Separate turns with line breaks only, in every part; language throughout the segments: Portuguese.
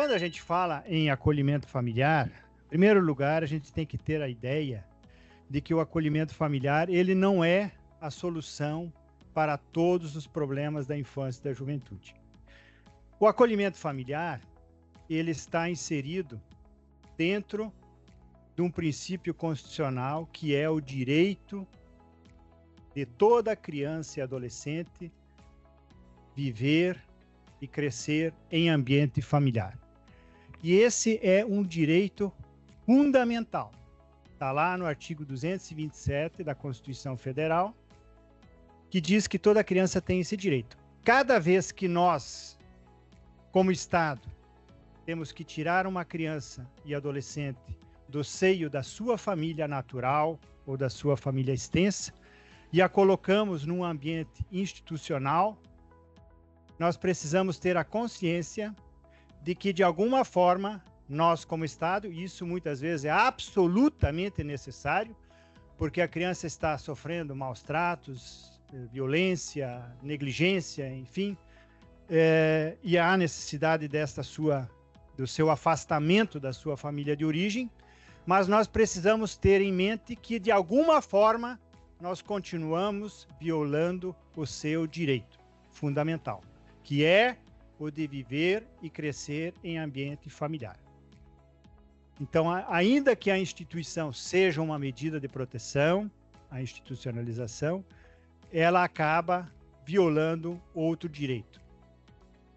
Quando a gente fala em acolhimento familiar, em primeiro lugar, a gente tem que ter a ideia de que o acolhimento familiar, ele não é a solução para todos os problemas da infância e da juventude. O acolhimento familiar, ele está inserido dentro de um princípio constitucional que é o direito de toda criança e adolescente viver e crescer em ambiente familiar. E esse é um direito fundamental. Está lá no artigo 227 da Constituição Federal, que diz que toda criança tem esse direito. Cada vez que nós, como Estado, temos que tirar uma criança e adolescente do seio da sua família natural ou da sua família extensa e a colocamos num ambiente institucional, nós precisamos ter a consciência de que, de alguma forma, nós como Estado, e isso muitas vezes é absolutamente necessário, porque a criança está sofrendo maus tratos, violência, negligência, enfim, e há necessidade do seu afastamento da sua família de origem, mas nós precisamos ter em mente que, de alguma forma, nós continuamos violando o seu direito fundamental, que é o de viver e crescer em ambiente familiar. Então, ainda que a instituição seja uma medida de proteção, a institucionalização, ela acaba violando outro direito,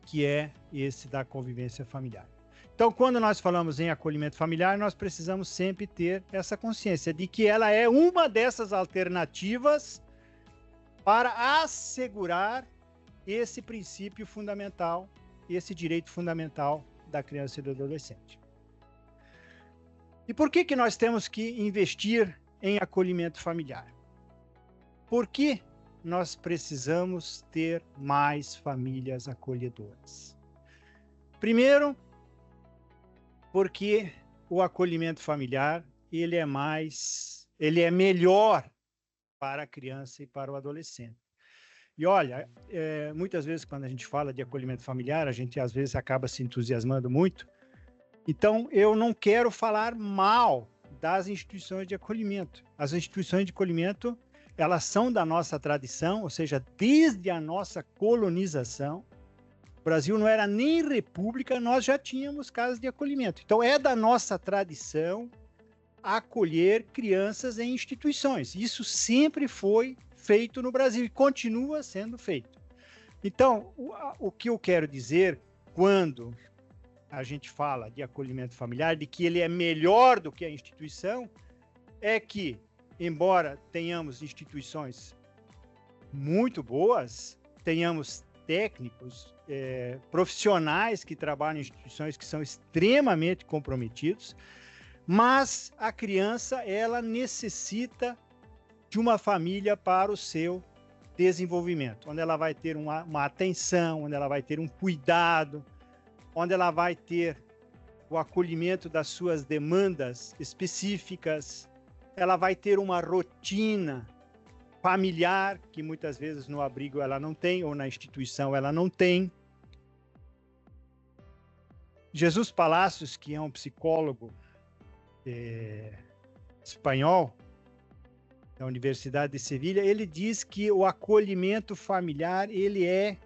que é esse da convivência familiar. Então, quando nós falamos em acolhimento familiar, nós precisamos sempre ter essa consciência de que ela é uma dessas alternativas para assegurar esse princípio fundamental, esse direito fundamental da criança e do adolescente. E por que nós temos que investir em acolhimento familiar? Por que nós precisamos ter mais famílias acolhedoras? Primeiro, porque o acolhimento familiar, ele é melhor para a criança e para o adolescente. E olha, muitas vezes quando a gente fala de acolhimento familiar, a gente às vezes acaba se entusiasmando muito. Então, eu não quero falar mal das instituições de acolhimento. As instituições de acolhimento, elas são da nossa tradição, ou seja, desde a nossa colonização. O Brasil não era nem república, nós já tínhamos casas de acolhimento. Então, é da nossa tradição acolher crianças em instituições. Isso sempre foi feito no Brasil e continua sendo feito. Então, o que eu quero dizer quando a gente fala de acolhimento familiar, de que ele é melhor do que a instituição, é que, embora tenhamos instituições muito boas, tenhamos técnicos, profissionais que trabalham em instituições que são extremamente comprometidos, mas a criança, ela necessita de uma família para o seu desenvolvimento, onde ela vai ter uma atenção, onde ela vai ter um cuidado, onde ela vai ter o acolhimento das suas demandas específicas, ela vai ter uma rotina familiar, que muitas vezes no abrigo ela não tem, ou na instituição ela não tem. Jesus Palacios, que é um psicólogo espanhol, da Universidade de Sevilha, ele diz que o acolhimento familiar, ele é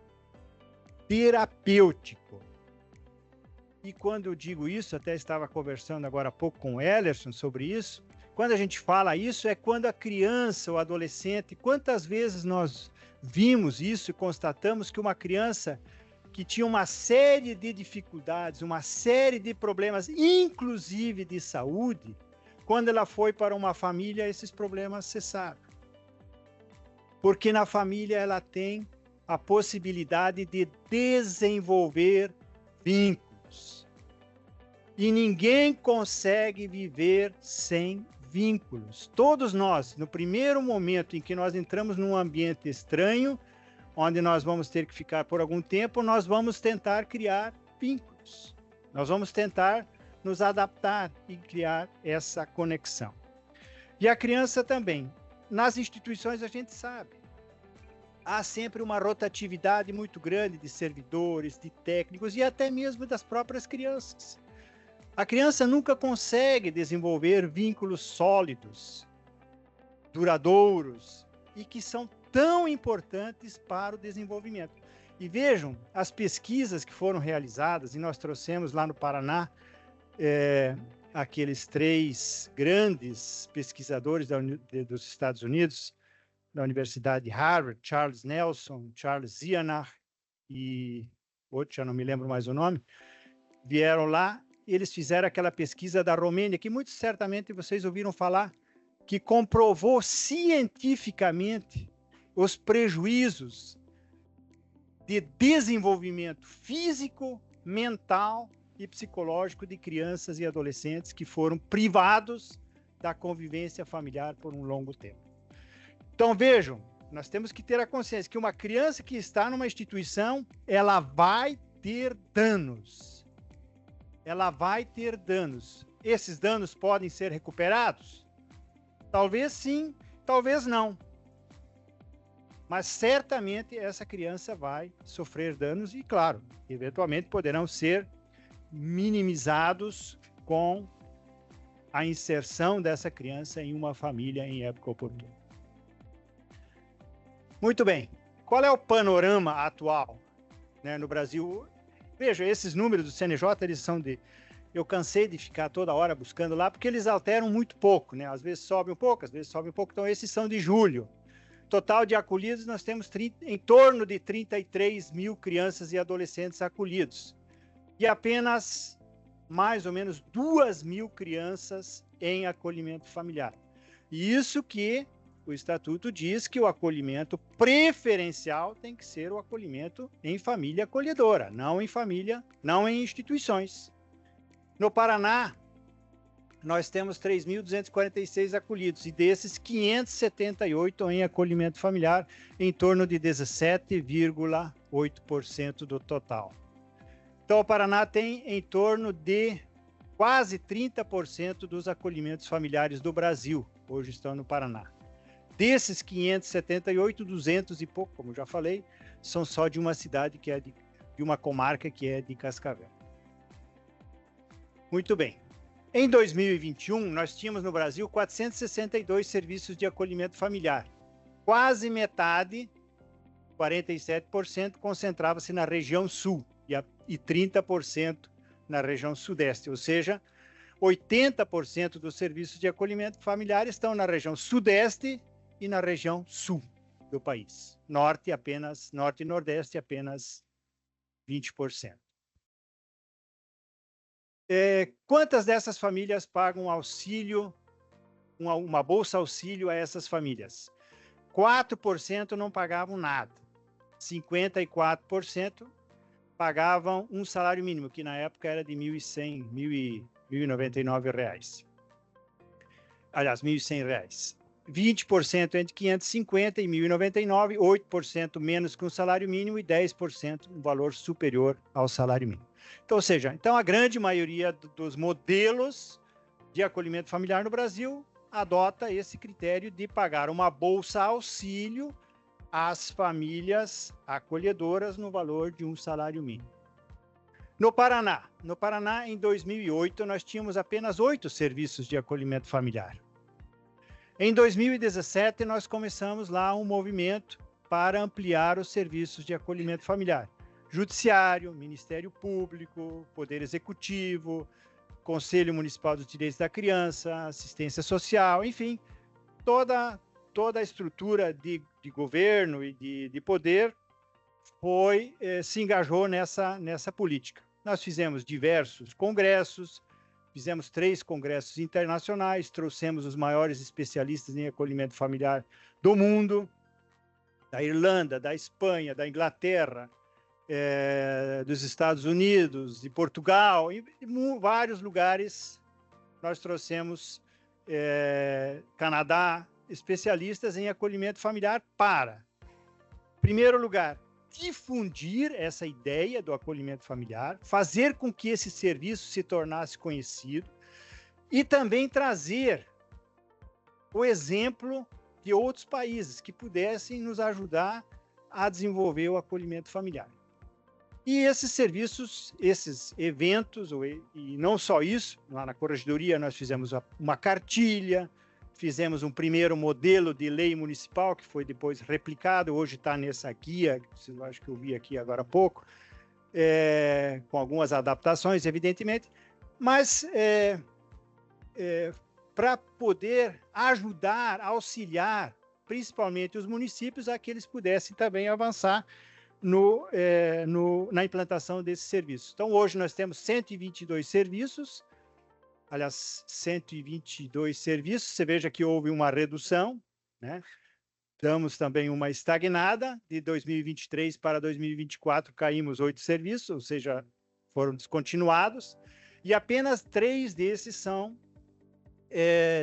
terapêutico. E quando eu digo isso, até estava conversando agora há pouco com o Ellerson sobre isso, quando a gente fala isso, é quando a criança, o adolescente, quantas vezes nós vimos isso e constatamos que uma criança que tinha uma série de dificuldades, uma série de problemas, inclusive de saúde, quando ela foi para uma família, esses problemas cessaram. Porque na família ela tem a possibilidade de desenvolver vínculos. E ninguém consegue viver sem vínculos. Todos nós, no primeiro momento em que nós entramos num ambiente estranho, onde nós vamos ter que ficar por algum tempo, nós vamos tentar criar vínculos. Nós vamos tentar nos adaptar e criar essa conexão. E a criança também. Nas instituições a gente sabe. há sempre uma rotatividade muito grande de servidores, de técnicos e até mesmo das próprias crianças. A criança nunca consegue desenvolver vínculos sólidos, duradouros e que são tão importantes para o desenvolvimento. E vejam, as pesquisas que foram realizadas, e nós trouxemos lá no Paraná, aqueles 3 grandes pesquisadores dos Estados Unidos, da Universidade de Harvard, Charles Nelson, Charles Zianach e outro, já não me lembro mais o nome, vieram lá, eles fizeram aquela pesquisa da Romênia, que muito certamente vocês ouviram falar, que comprovou cientificamente os prejuízos de desenvolvimento físico, mental e psicológico de crianças e adolescentes que foram privados da convivência familiar por um longo tempo. Então, vejam, nós temos que ter a consciência que uma criança que está numa instituição, ela vai ter danos. Ela vai ter danos. Esses danos podem ser recuperados? Talvez sim, talvez não. Mas certamente essa criança vai sofrer danos e, claro, eventualmente poderão ser minimizados com a inserção dessa criança em uma família em época oportuna. Muito bem. Qual é o panorama atual, né, no Brasil? Veja, esses números do CNJ, eles são de... Eu cansei de ficar toda hora buscando lá, porque eles alteram muito pouco, né? Às vezes sobe um pouco, às vezes sobe um pouco. Então, esses são de julho. Total de acolhidos, nós temos em torno de 33 mil crianças e adolescentes acolhidos. E apenas mais ou menos 2 mil crianças em acolhimento familiar. E isso que o Estatuto diz que o acolhimento preferencial tem que ser o acolhimento em família acolhedora, não em família, não em instituições. No Paraná, nós temos 3.246 acolhidos, e desses, 578 em acolhimento familiar, em torno de 17,8% do total. Então, o Paraná tem em torno de quase 30% dos acolhimentos familiares do Brasil, hoje estão no Paraná. Desses 578, 200 e pouco, como já falei, são só de uma cidade que é de uma comarca que é de Cascavel. Muito bem. Em 2021, nós tínhamos no Brasil 462 serviços de acolhimento familiar. Quase metade, 47%, concentrava-se na região sul e 30% na região sudeste, ou seja, 80% dos serviços de acolhimento familiar estão na região sudeste e na região sul do país. Norte e nordeste apenas 20%. Quantas dessas famílias pagam auxílio, uma bolsa auxílio a essas famílias? 4% não pagavam nada. 54% pagavam um salário mínimo, que na época era de R$ 1.099. Aliás, R$ 1.100. 20% entre 550 e 1.099, 8% menos que um salário mínimo e 10% um valor superior ao salário mínimo. Então, ou seja, a grande maioria dos modelos de acolhimento familiar no Brasil adota esse critério de pagar uma bolsa auxílio às famílias acolhedoras no valor de um salário mínimo. No Paraná, em 2008, nós tínhamos apenas 8 serviços de acolhimento familiar. Em 2017, nós começamos lá um movimento para ampliar os serviços de acolhimento familiar. Judiciário, Ministério Público, Poder Executivo, Conselho Municipal dos Direitos da Criança, Assistência Social, enfim, toda a estrutura de governo e de poder se engajou nessa política. Nós fizemos diversos congressos, fizemos 3 congressos internacionais, trouxemos os maiores especialistas em acolhimento familiar do mundo, da Irlanda, da Espanha, da Inglaterra, dos Estados Unidos, de Portugal, em vários lugares nós trouxemos Canadá, especialistas em acolhimento familiar para, em primeiro lugar, difundir essa ideia do acolhimento familiar, fazer com que esse serviço se tornasse conhecido e também trazer o exemplo de outros países que pudessem nos ajudar a desenvolver o acolhimento familiar. E esses serviços, esses eventos, e não só isso, lá na Corregedoria nós fizemos uma cartilha, fizemos um primeiro modelo de lei municipal, que foi depois replicado, hoje está nessa guia, que eu acho que eu vi aqui agora há pouco, com algumas adaptações, evidentemente, mas para poder ajudar, auxiliar, principalmente os municípios, a que eles pudessem também avançar na implantação desses serviços. Então, hoje nós temos 122 serviços, aliás, 122 serviços, você veja que houve uma redução, né? Damos também uma estagnada, de 2023 para 2024 caímos 8 serviços, ou seja, foram descontinuados, e apenas 3 desses são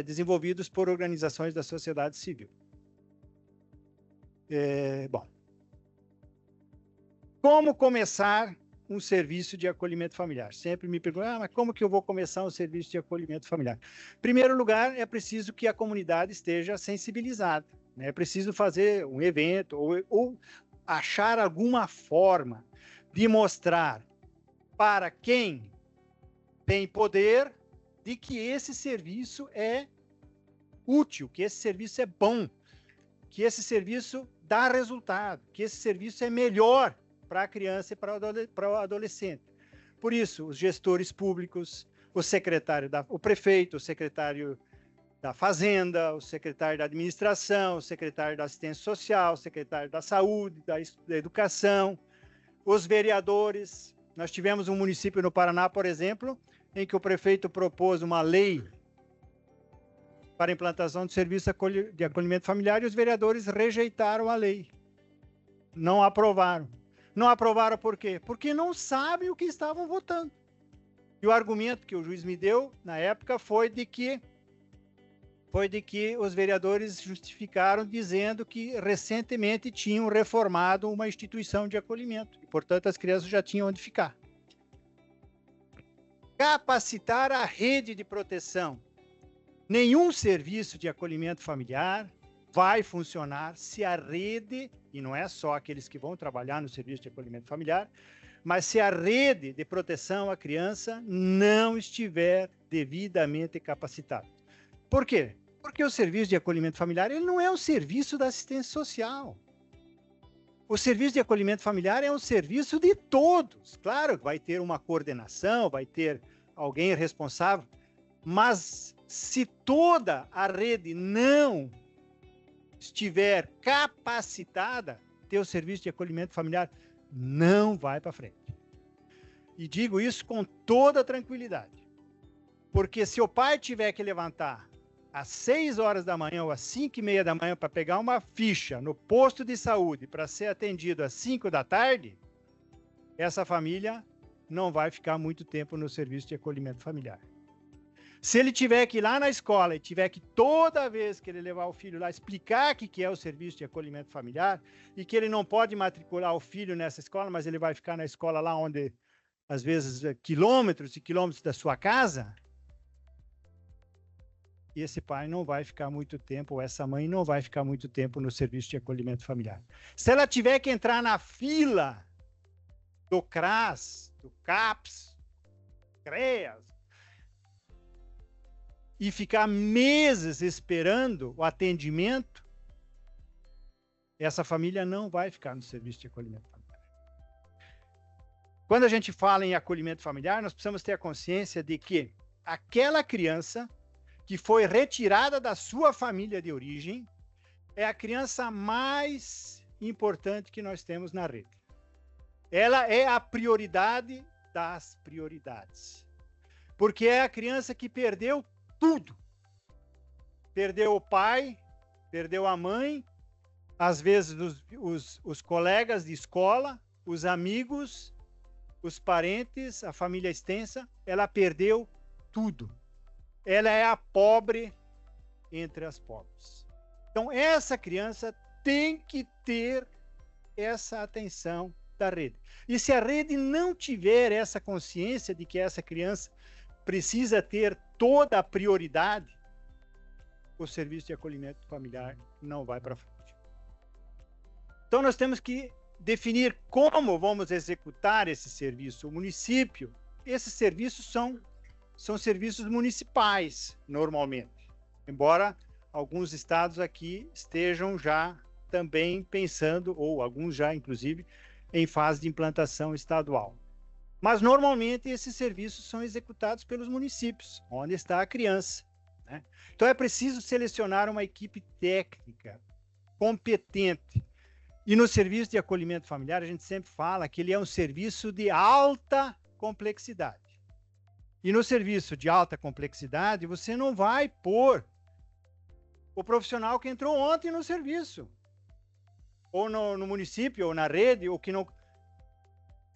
desenvolvidos por organizações da sociedade civil. Bom, como começar um serviço de acolhimento familiar? Sempre me perguntam, mas como que eu vou começar um serviço de acolhimento familiar? Em primeiro lugar, é preciso que a comunidade esteja sensibilizada, né? É preciso fazer um evento ou achar alguma forma de mostrar para quem tem poder de que esse serviço é útil, que esse serviço é bom, que esse serviço dá resultado, que esse serviço é melhor para a criança e para o adolescente. Por isso, os gestores públicos, o prefeito, o secretário da Fazenda, o secretário da Administração, o secretário da Assistência Social, o secretário da Saúde, da Educação, os vereadores. Nós tivemos um município no Paraná, por exemplo, em que o prefeito propôs uma lei para a implantação de serviço de acolhimento familiar e os vereadores rejeitaram a lei. Não aprovaram. Não aprovaram por quê? Porque não sabem o que estavam votando. E o argumento que o juiz me deu, na época, foi de que os vereadores justificaram dizendo que recentemente tinham reformado uma instituição de acolhimento. E, portanto, as crianças já tinham onde ficar. Capacitar a rede de proteção. Nenhum serviço de acolhimento familiar vai funcionar se a rede, e não é só aqueles que vão trabalhar no serviço de acolhimento familiar, mas se a rede de proteção à criança não estiver devidamente capacitada. Por quê? Porque o serviço de acolhimento familiar ele não é um serviço da assistência social. O serviço de acolhimento familiar é um serviço de todos. Claro, vai ter uma coordenação, vai ter alguém responsável, mas se toda a rede não estiver capacitada, teu serviço de acolhimento familiar não vai para frente. E digo isso com toda tranquilidade. Porque se o pai tiver que levantar às 6 horas da manhã ou às 5:30 da manhã para pegar uma ficha no posto de saúde para ser atendido às 5 da tarde, essa família não vai ficar muito tempo no serviço de acolhimento familiar. Se ele tiver que ir lá na escola e tiver que toda vez que ele levar o filho lá explicar o que é o serviço de acolhimento familiar e que ele não pode matricular o filho nessa escola, mas ele vai ficar na escola lá onde, às vezes, quilômetros e quilômetros da sua casa, esse pai não vai ficar muito tempo, ou essa mãe não vai ficar muito tempo no serviço de acolhimento familiar. Se ela tiver que entrar na fila do CRAS, do CAPS, CREAS, e ficar meses esperando o atendimento, essa família não vai ficar no serviço de acolhimento familiar. Quando a gente fala em acolhimento familiar, nós precisamos ter a consciência de que aquela criança que foi retirada da sua família de origem é a criança mais importante que nós temos na rede. Ela é a prioridade das prioridades. Porque é a criança que perdeu tudo. Perdeu o pai, perdeu a mãe, às vezes os colegas de escola, os amigos, os parentes, a família extensa, ela perdeu tudo. Ela é a pobre entre as pobres. Então, essa criança tem que ter essa atenção da rede. E se a rede não tiver essa consciência de que essa criança precisa ter toda a prioridade, o serviço de acolhimento familiar não vai para frente. Então, nós temos que definir como vamos executar esse serviço. O município, esses serviços são serviços municipais, normalmente, embora alguns estados aqui estejam já também pensando, ou alguns já, inclusive, em fase de implantação estadual. Mas, normalmente, esses serviços são executados pelos municípios, onde está a criança, né? Então, é preciso selecionar uma equipe técnica, competente. E no serviço de acolhimento familiar, a gente sempre fala que ele é um serviço de alta complexidade. E no serviço de alta complexidade, você não vai pôr o profissional que entrou ontem no serviço, ou no município, ou na rede, ou que não...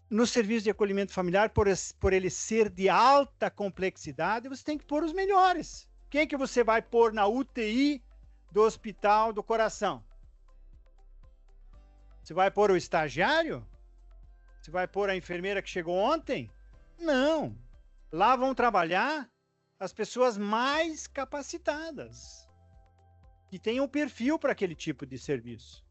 No serviço de acolhimento familiar, por ele ser de alta complexidade, você tem que pôr os melhores. Quem que você vai pôr na UTI do Hospital do Coração? Você vai pôr o estagiário? Você vai pôr a enfermeira que chegou ontem? Não. Lá vão trabalhar as pessoas mais capacitadas, que tenham perfil para aquele tipo de serviço.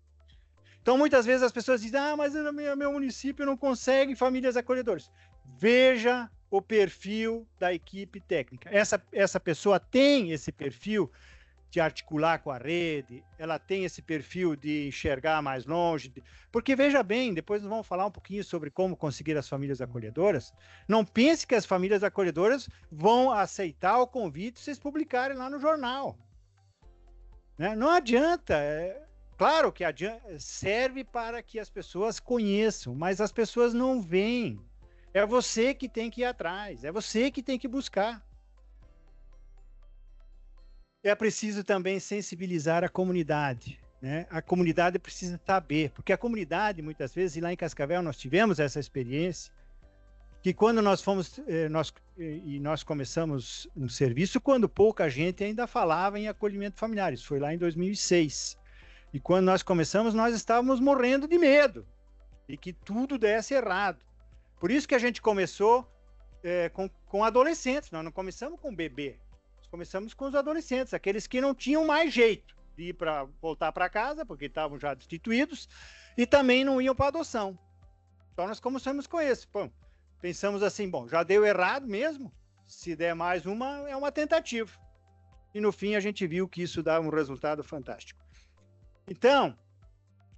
Então, muitas vezes as pessoas dizem, mas no meu município não consegue famílias acolhedoras. Veja o perfil da equipe técnica. Essa pessoa tem esse perfil de articular com a rede, ela tem esse perfil de enxergar mais longe, porque veja bem, depois nós vamos falar um pouquinho sobre como conseguir as famílias acolhedoras. Não pense que as famílias acolhedoras vão aceitar o convite se vocês publicarem lá no jornal, né? Não adianta, claro que serve para que as pessoas conheçam, mas as pessoas não veem. É você que tem que ir atrás, é você que tem que buscar. É preciso também sensibilizar a comunidade, né? A comunidade precisa saber, porque a comunidade, muitas vezes, e lá em Cascavel nós tivemos essa experiência, que quando nós começamos um serviço, quando pouca gente ainda falava em acolhimento familiar, isso foi lá em 2006. E quando nós começamos, nós estávamos morrendo de medo, de que tudo desse errado. Por isso que a gente começou com adolescentes, nós não começamos com bebê. Começamos com os adolescentes, aqueles que não tinham mais jeito de ir voltar para casa, porque estavam já destituídos, e também não iam para adoção. Então nós começamos com esse. Pensamos assim, bom, já deu errado mesmo, se der mais uma, é uma tentativa. E no fim a gente viu que isso dá um resultado fantástico. Então,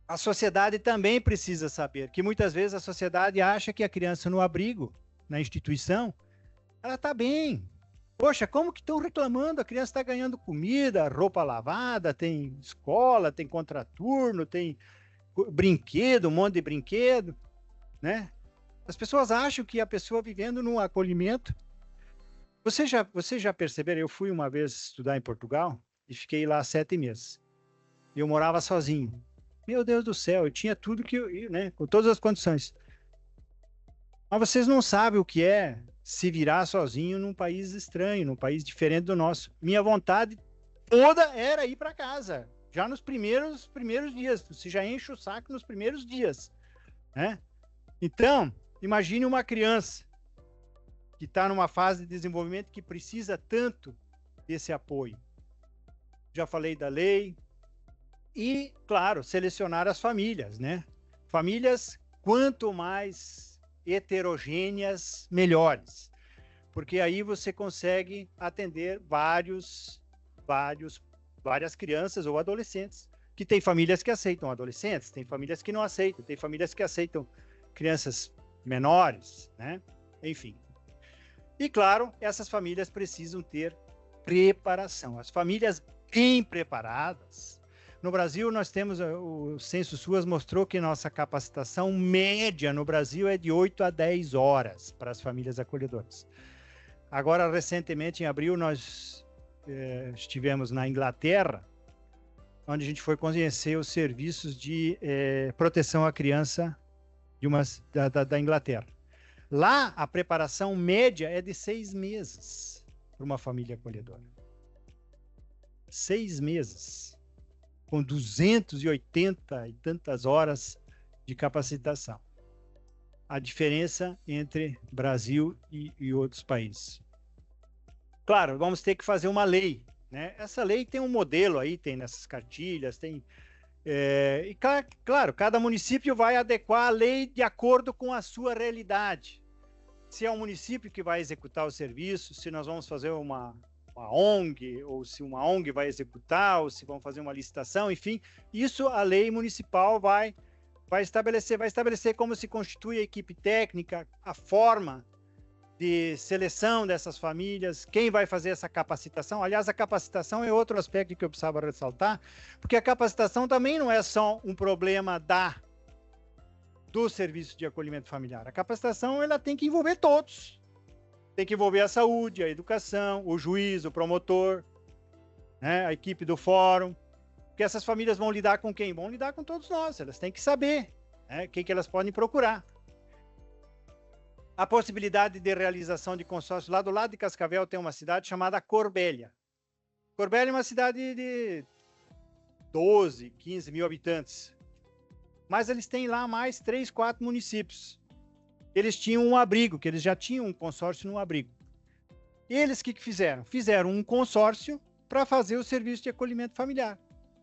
a sociedade também precisa saber que muitas vezes a sociedade acha que a criança no abrigo, na instituição, ela está bem. Poxa, como que estão reclamando? A criança está ganhando comida, roupa lavada, tem escola, tem contraturno, tem brinquedo, um monte de brinquedo, né? As pessoas acham que a pessoa vivendo num acolhimento... Você já perceberam? Eu fui uma vez estudar em Portugal e fiquei lá 7 meses. Eu morava sozinho. Meu Deus do céu, eu tinha tudo né, com todas as condições. Mas vocês não sabem o que é se virar sozinho num país estranho, num país diferente do nosso. Minha vontade toda era ir para casa, já nos primeiros dias. Você já enche o saco nos primeiros dias, né? Então, imagine uma criança que está numa fase de desenvolvimento que precisa tanto desse apoio. Já falei da lei. E, claro, selecionar as famílias, né? Famílias, quanto mais heterogêneas, melhores. Porque aí você consegue atender várias crianças ou adolescentes. Que tem famílias que aceitam adolescentes, tem famílias que não aceitam, tem famílias que aceitam crianças menores, né? Enfim. E, claro, essas famílias precisam ter preparação. As famílias bem preparadas. No Brasil, nós temos, o Censo SUAS mostrou que nossa capacitação média no Brasil é de 8 a 10 horas para as famílias acolhedoras. Agora, recentemente, em abril, nós estivemos na Inglaterra, onde a gente foi conhecer os serviços de proteção à criança da Inglaterra. Lá, a preparação média é de 6 meses para uma família acolhedora. 6 meses. Com 280 e tantas horas de capacitação. A diferença entre Brasil e outros países. Claro, vamos ter que fazer uma lei, né? Essa lei tem um modelo aí, tem nessas cartilhas, tem E claro, cada município vai adequar a lei de acordo com a sua realidade. Se é um município que vai executar o serviço, se nós vamos fazer uma ONG, ou se uma ONG vai executar, ou se vão fazer uma licitação, enfim, isso a lei municipal vai estabelecer como se constitui a equipe técnica, a forma de seleção dessas famílias, quem vai fazer essa capacitação. Aliás, a capacitação é outro aspecto que eu precisava ressaltar, porque a capacitação também não é só um problema do serviço de acolhimento familiar. A capacitação ela tem que envolver todos. Tem que envolver a saúde, a educação, o juiz, o promotor, né, a equipe do fórum. Porque essas famílias vão lidar com quem? Vão lidar com todos nós. Elas têm que saber, né, quem que elas podem procurar. A possibilidade de realização de consórcio. Lá do lado de Cascavel tem uma cidade chamada Corbélia. Corbélia é uma cidade de 12, 15 mil habitantes. Mas eles têm lá mais 3, 4 municípios. Eles tinham um abrigo, que eles já tinham um consórcio no abrigo. Eles o que fizeram? Fizeram um consórcio para fazer o serviço de acolhimento familiar.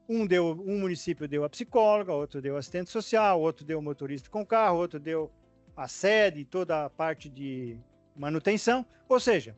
Um município deu a psicóloga, outro deu assistente social, outro deu motorista com carro, outro deu a sede, toda a parte de manutenção. Ou seja,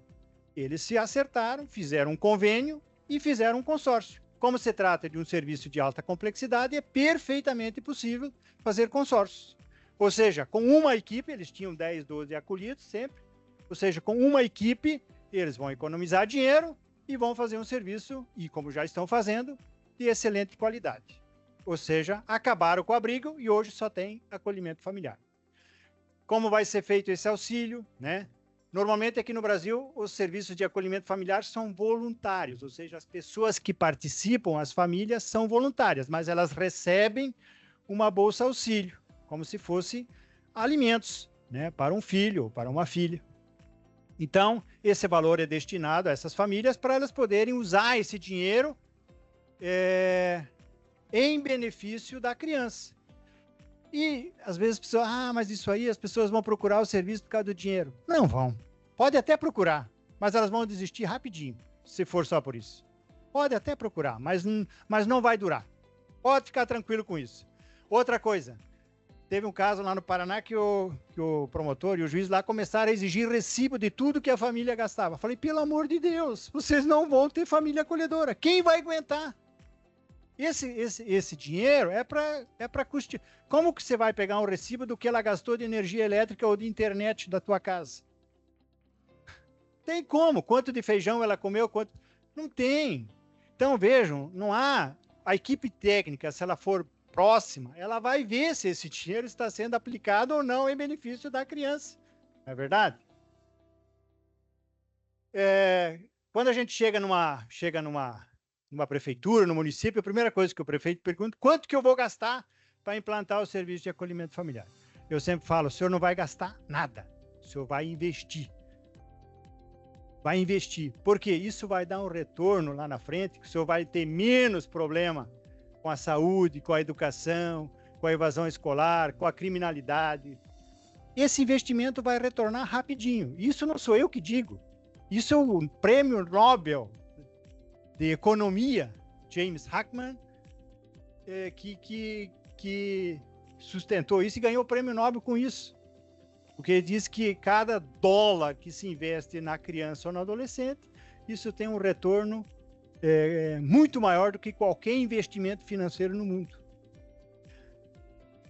eles se acertaram, fizeram um convênio e fizeram um consórcio. Como se trata de um serviço de alta complexidade, é perfeitamente possível fazer consórcios. Ou seja, com uma equipe, eles tinham 10, 12 acolhidos sempre, ou seja, com uma equipe, eles vão economizar dinheiro e vão fazer um serviço, e como já estão fazendo, de excelente qualidade. Ou seja, acabaram com o abrigo e hoje só tem acolhimento familiar. Como vai ser feito esse auxílio, né? Normalmente aqui no Brasil, os serviços de acolhimento familiar são voluntários, ou seja, as pessoas que participam, as famílias, são voluntárias, mas elas recebem uma bolsa auxílio, como se fosse alimentos, né, para um filho ou para uma filha. Então, esse valor é destinado a essas famílias para elas poderem usar esse dinheiro em benefício da criança. E, às vezes, as pessoas, mas isso aí, as pessoas vão procurar o serviço por causa do dinheiro. Não vão. Pode até procurar, mas elas vão desistir rapidinho, se for só por isso. Pode até procurar, mas não vai durar. Pode ficar tranquilo com isso. Outra coisa, teve um caso lá no Paraná que o promotor e o juiz lá começaram a exigir recibo de tudo que a família gastava. Falei, pelo amor de Deus, vocês não vão ter família acolhedora. Quem vai aguentar? Esse dinheiro é para custear. Como que você vai pegar um recibo do que ela gastou de energia elétrica ou de internet da tua casa? Tem como? Quanto de feijão ela comeu? Quanto? Não tem. Então, vejam, não há... A equipe técnica, se ela for próxima, ela vai ver se esse dinheiro está sendo aplicado ou não em benefício da criança. Não é verdade? Quando a gente chega numa prefeitura, no município, a primeira coisa que o prefeito pergunta, quanto que eu vou gastar para implantar o serviço de acolhimento familiar? Eu sempre falo, o senhor não vai gastar nada, o senhor vai investir. Vai investir, porque isso vai dar um retorno lá na frente, que o senhor vai ter menos problema com a saúde, com a educação, com a evasão escolar, com a criminalidade. Esse investimento vai retornar rapidinho. Isso não sou eu que digo. Isso é o prêmio Nobel de Economia, James Heckman, que sustentou isso e ganhou o prêmio Nobel com isso. Porque ele diz que cada dólar que se investe na criança ou no adolescente, isso tem um retorno muito maior do que qualquer investimento financeiro no mundo.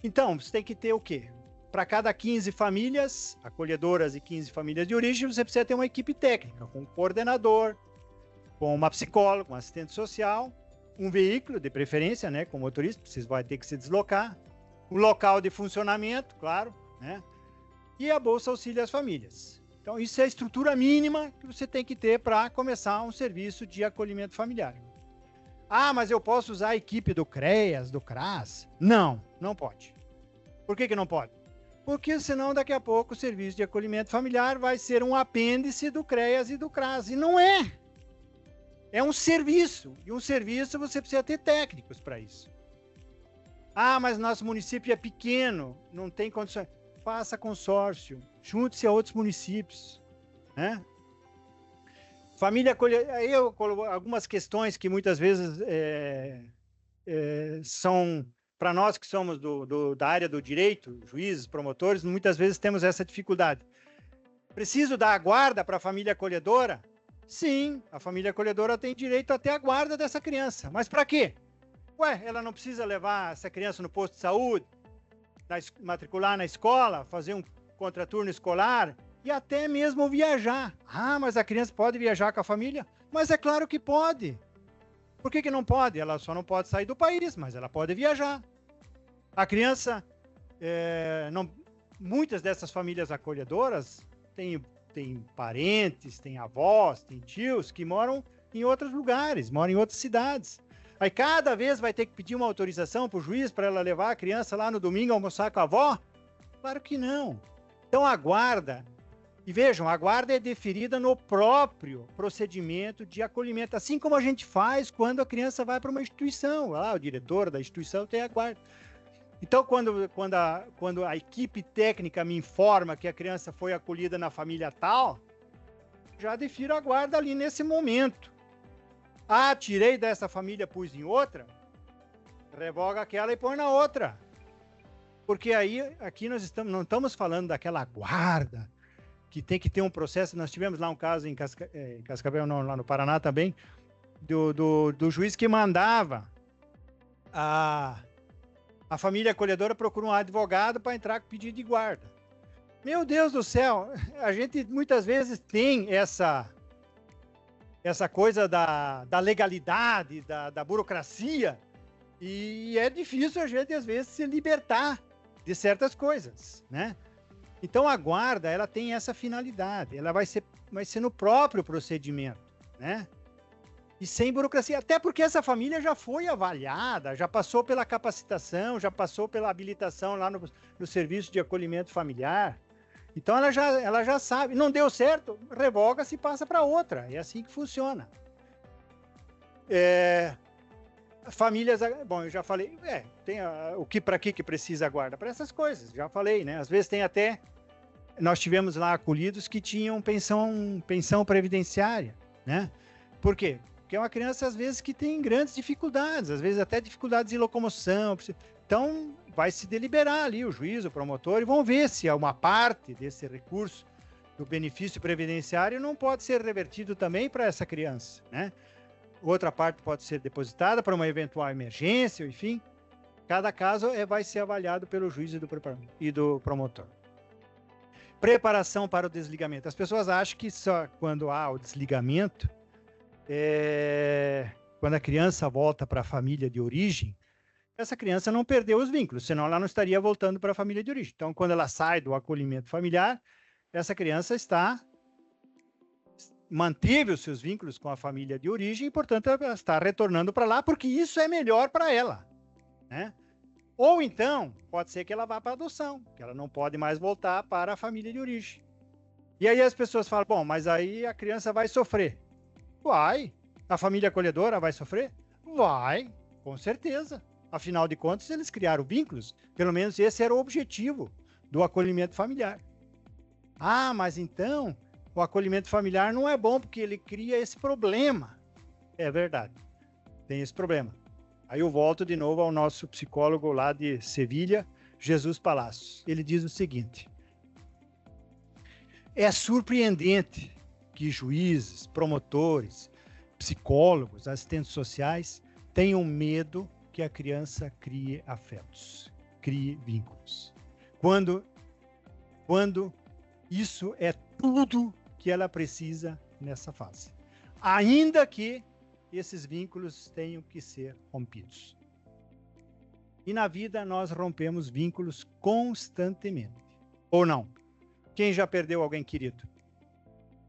Então, você tem que ter o quê? Para cada 15 famílias acolhedoras e 15 famílias de origem, você precisa ter uma equipe técnica, com um coordenador, com uma psicóloga, um assistente social, um veículo, de preferência, né, com motorista, vocês vão ter que se deslocar, um local de funcionamento, claro, né, e a Bolsa Auxílio às Famílias. Então, isso é a estrutura mínima que você tem que ter para começar um serviço de acolhimento familiar. Mas eu posso usar a equipe do CREAS, do CRAS? Não, não pode. Por que não pode? Porque senão daqui a pouco o serviço de acolhimento familiar vai ser um apêndice do CREAS e do CRAS. E não é. É um serviço. E um serviço você precisa ter técnicos para isso. Mas nosso município é pequeno, não tem condições. Faça consórcio, junte-se a outros municípios, né? Família acolhedora, algumas questões que muitas vezes são, para nós que somos da área do direito, juízes, promotores, muitas vezes temos essa dificuldade. Preciso dar a guarda para a família acolhedora? Sim, a família acolhedora tem direito a ter a guarda dessa criança. Mas para quê? Ué, ela não precisa levar essa criança no posto de saúde, matricular na escola, fazer um contraturno escolar e até mesmo viajar. Ah, mas a criança pode viajar com a família? Mas é claro que pode. Por que não pode? Ela só não pode sair do país, mas ela pode viajar. A criança, muitas dessas famílias acolhedoras têm parentes, têm avós, têm tios que moram em outros lugares, moram em outras cidades. Aí cada vez vai ter que pedir uma autorização para o juiz para ela levar a criança lá no domingo a almoçar com a avó? Claro que não. Então a guarda, e vejam, a guarda é deferida no próprio procedimento de acolhimento, assim como a gente faz quando a criança vai para uma instituição. Lá, o diretor da instituição tem a guarda. Então, quando a equipe técnica me informa que a criança foi acolhida na família tal, já defiro a guarda ali nesse momento. Ah, tirei dessa família, pus em outra, revoga aquela e põe na outra. Porque aí, aqui nós não estamos falando daquela guarda, que tem que ter um processo. Nós tivemos lá um caso em Cascavel, não, lá no Paraná também, do juiz que mandava a família acolhedora procurar um advogado para entrar com pedido de guarda. Meu Deus do céu, a gente muitas vezes tem essa coisa da legalidade, da burocracia, e é difícil a gente, às vezes, se libertar de certas coisas, né? Então, a guarda, ela tem essa finalidade, ela vai ser no próprio procedimento, né? E sem burocracia, até porque essa família já foi avaliada, já passou pela capacitação, já passou pela habilitação lá no serviço de acolhimento familiar. Então, ela já sabe, não deu certo, revoga-se e passa para outra. É assim que funciona. Famílias, bom, eu já falei, tem o que para que precisa a guarda? Para essas coisas, já falei, né? Às vezes tem até, nós tivemos lá acolhidos que tinham pensão previdenciária, né? Por quê? Porque é uma criança, às vezes, que tem grandes dificuldades, às vezes até dificuldades de locomoção. Então, vai se deliberar ali o juiz, o promotor, e vão ver se uma parte desse recurso do benefício previdenciário não pode ser revertido também para essa criança, né? Outra parte pode ser depositada para uma eventual emergência, enfim. Cada caso vai ser avaliado pelo juiz e do promotor. Preparação para o desligamento. As pessoas acham que só quando há o desligamento, quando a criança volta para a família de origem, essa criança não perdeu os vínculos, senão ela não estaria voltando para a família de origem. Então, quando ela sai do acolhimento familiar, essa criança manteve os seus vínculos com a família de origem e, portanto, ela está retornando para lá porque isso é melhor para ela, né? Ou então, pode ser que ela vá para adoção, que ela não pode mais voltar para a família de origem. E aí as pessoas falam, bom, mas aí a criança vai sofrer. Vai. A família acolhedora vai sofrer? Vai, com certeza. Afinal de contas, eles criaram vínculos. Pelo menos esse era o objetivo do acolhimento familiar. Ah, mas então o acolhimento familiar não é bom porque ele cria esse problema. É verdade, tem esse problema. Aí eu volto de novo ao nosso psicólogo lá de Sevilha, Jesus Palacios. Ele diz o seguinte: é surpreendente que juízes, promotores, psicólogos, assistentes sociais tenham medo que a criança crie afetos, crie vínculos. Quando isso é tudo que ela precisa nessa fase. Ainda que esses vínculos tenham que ser rompidos. E na vida nós rompemos vínculos constantemente. Ou não? Quem já perdeu alguém querido?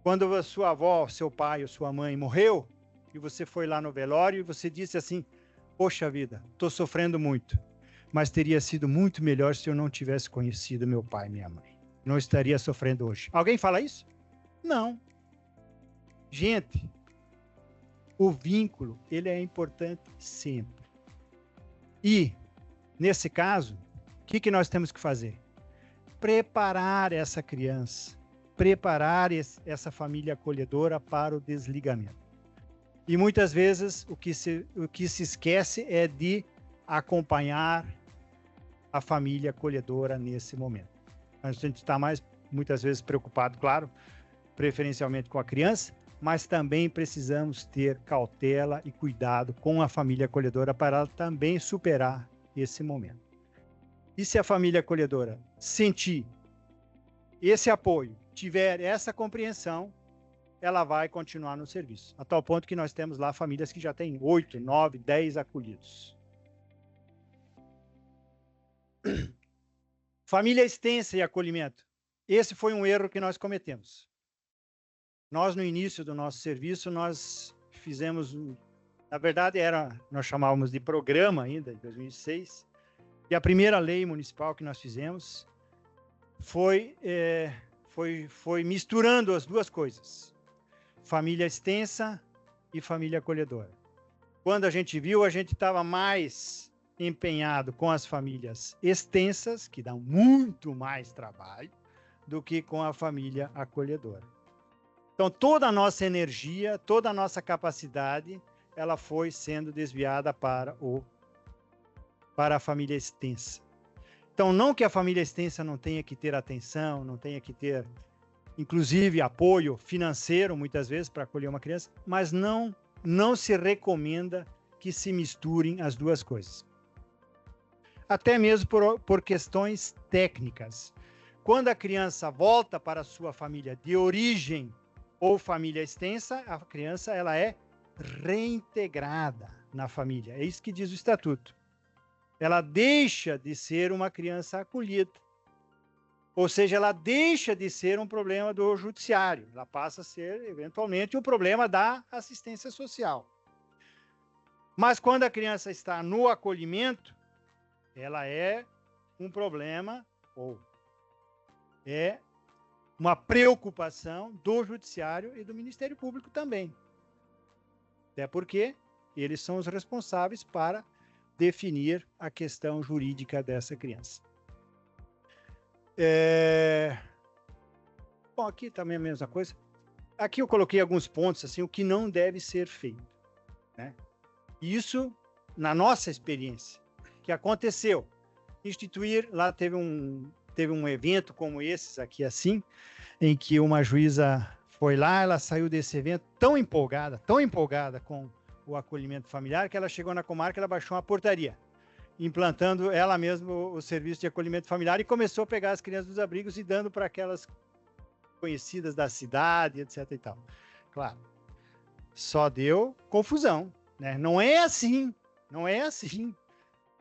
Quando a sua avó, seu pai ou sua mãe morreu, e você foi lá no velório e você disse assim, poxa vida, estou sofrendo muito, mas teria sido muito melhor se eu não tivesse conhecido meu pai e minha mãe. Não estaria sofrendo hoje. Alguém fala isso? Não. Gente, o vínculo, ele é importante sempre. E, nesse caso, o que nós temos que fazer? Preparar essa criança, preparar essa família acolhedora para o desligamento. E muitas vezes o que se esquece é de acompanhar a família acolhedora nesse momento. A gente está muitas vezes preocupado, claro, preferencialmente com a criança, mas também precisamos ter cautela e cuidado com a família acolhedora para ela também superar esse momento. E se a família acolhedora sentir esse apoio, tiver essa compreensão, ela vai continuar no serviço. A tal ponto que nós temos lá famílias que já têm 8, 9, 10 acolhidos. Família extensa e acolhimento. Esse foi um erro que nós cometemos. Nós, no início do nosso serviço, nós fizemos, na verdade, nós chamávamos de programa ainda, em 2006, e a primeira lei municipal que nós fizemos foi misturando as duas coisas, família extensa e família acolhedora. Quando a gente viu, a gente estava mais empenhado com as famílias extensas, que dão muito mais trabalho, do que com a família acolhedora. Então, toda a nossa energia, toda a nossa capacidade, ela foi sendo desviada para a família extensa. Então, não que a família extensa não tenha que ter atenção, não tenha que ter, inclusive, apoio financeiro, muitas vezes, para acolher uma criança, mas não se recomenda que se misturem as duas coisas. Até mesmo por questões técnicas. Quando a criança volta para a sua família de origem ou família extensa, a criança ela é reintegrada na família. É isso que diz o estatuto. Ela deixa de ser uma criança acolhida. Ou seja, ela deixa de ser um problema do judiciário. Ela passa a ser, eventualmente, um problema da assistência social. Mas quando a criança está no acolhimento, ela é um problema ou é uma preocupação do Judiciário e do Ministério Público também. Até porque eles são os responsáveis para definir a questão jurídica dessa criança. Bom, aqui também é a mesma coisa. Aqui eu coloquei alguns pontos, assim, o que não deve ser feito, né? Isso, na nossa experiência, que aconteceu, instituir, lá teve um evento como esses aqui, assim, em que uma juíza foi lá, ela saiu desse evento tão empolgada com o acolhimento familiar, que ela chegou na comarca, ela baixou uma portaria, implantando ela mesma o serviço de acolhimento familiar e começou a pegar as crianças dos abrigos e dando para aquelas conhecidas da cidade, etc. e tal. Claro, só deu confusão, né? Não é assim,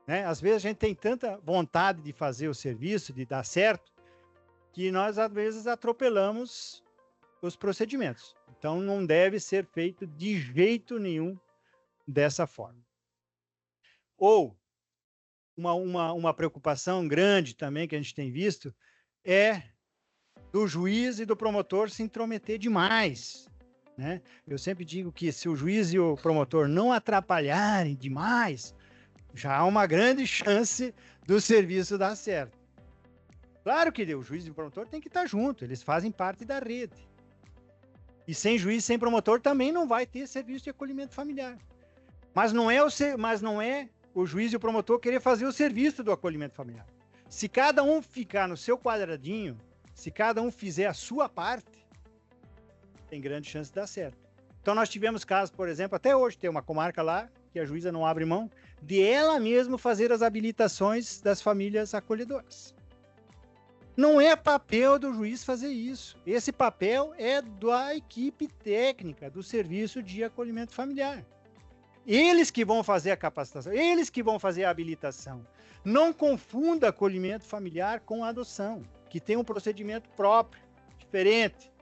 né? Às vezes a gente tem tanta vontade de fazer o serviço, de dar certo, que nós, às vezes, atropelamos os procedimentos. Então, não deve ser feito de jeito nenhum dessa forma. Ou, uma preocupação grande também que a gente tem visto é do juiz e do promotor se intrometer demais, né? Eu sempre digo que se o juiz e o promotor não atrapalharem demais, já há uma grande chance do serviço dar certo. Claro que o juiz e o promotor têm que estar junto, eles fazem parte da rede. E sem juiz, sem promotor, também não vai ter serviço de acolhimento familiar. Mas não é o juiz e o promotor querer fazer o serviço do acolhimento familiar. Se cada um ficar no seu quadradinho, se cada um fizer a sua parte, tem grande chance de dar certo. Então nós tivemos casos, por exemplo, até hoje tem uma comarca lá, que a juíza não abre mão, de ela mesma fazer as habilitações das famílias acolhedoras. Não é papel do juiz fazer isso. Esse papel é da equipe técnica do serviço de acolhimento familiar. Eles que vão fazer a capacitação, eles que vão fazer a habilitação. Não confunda acolhimento familiar com adoção, que tem um procedimento próprio, diferente.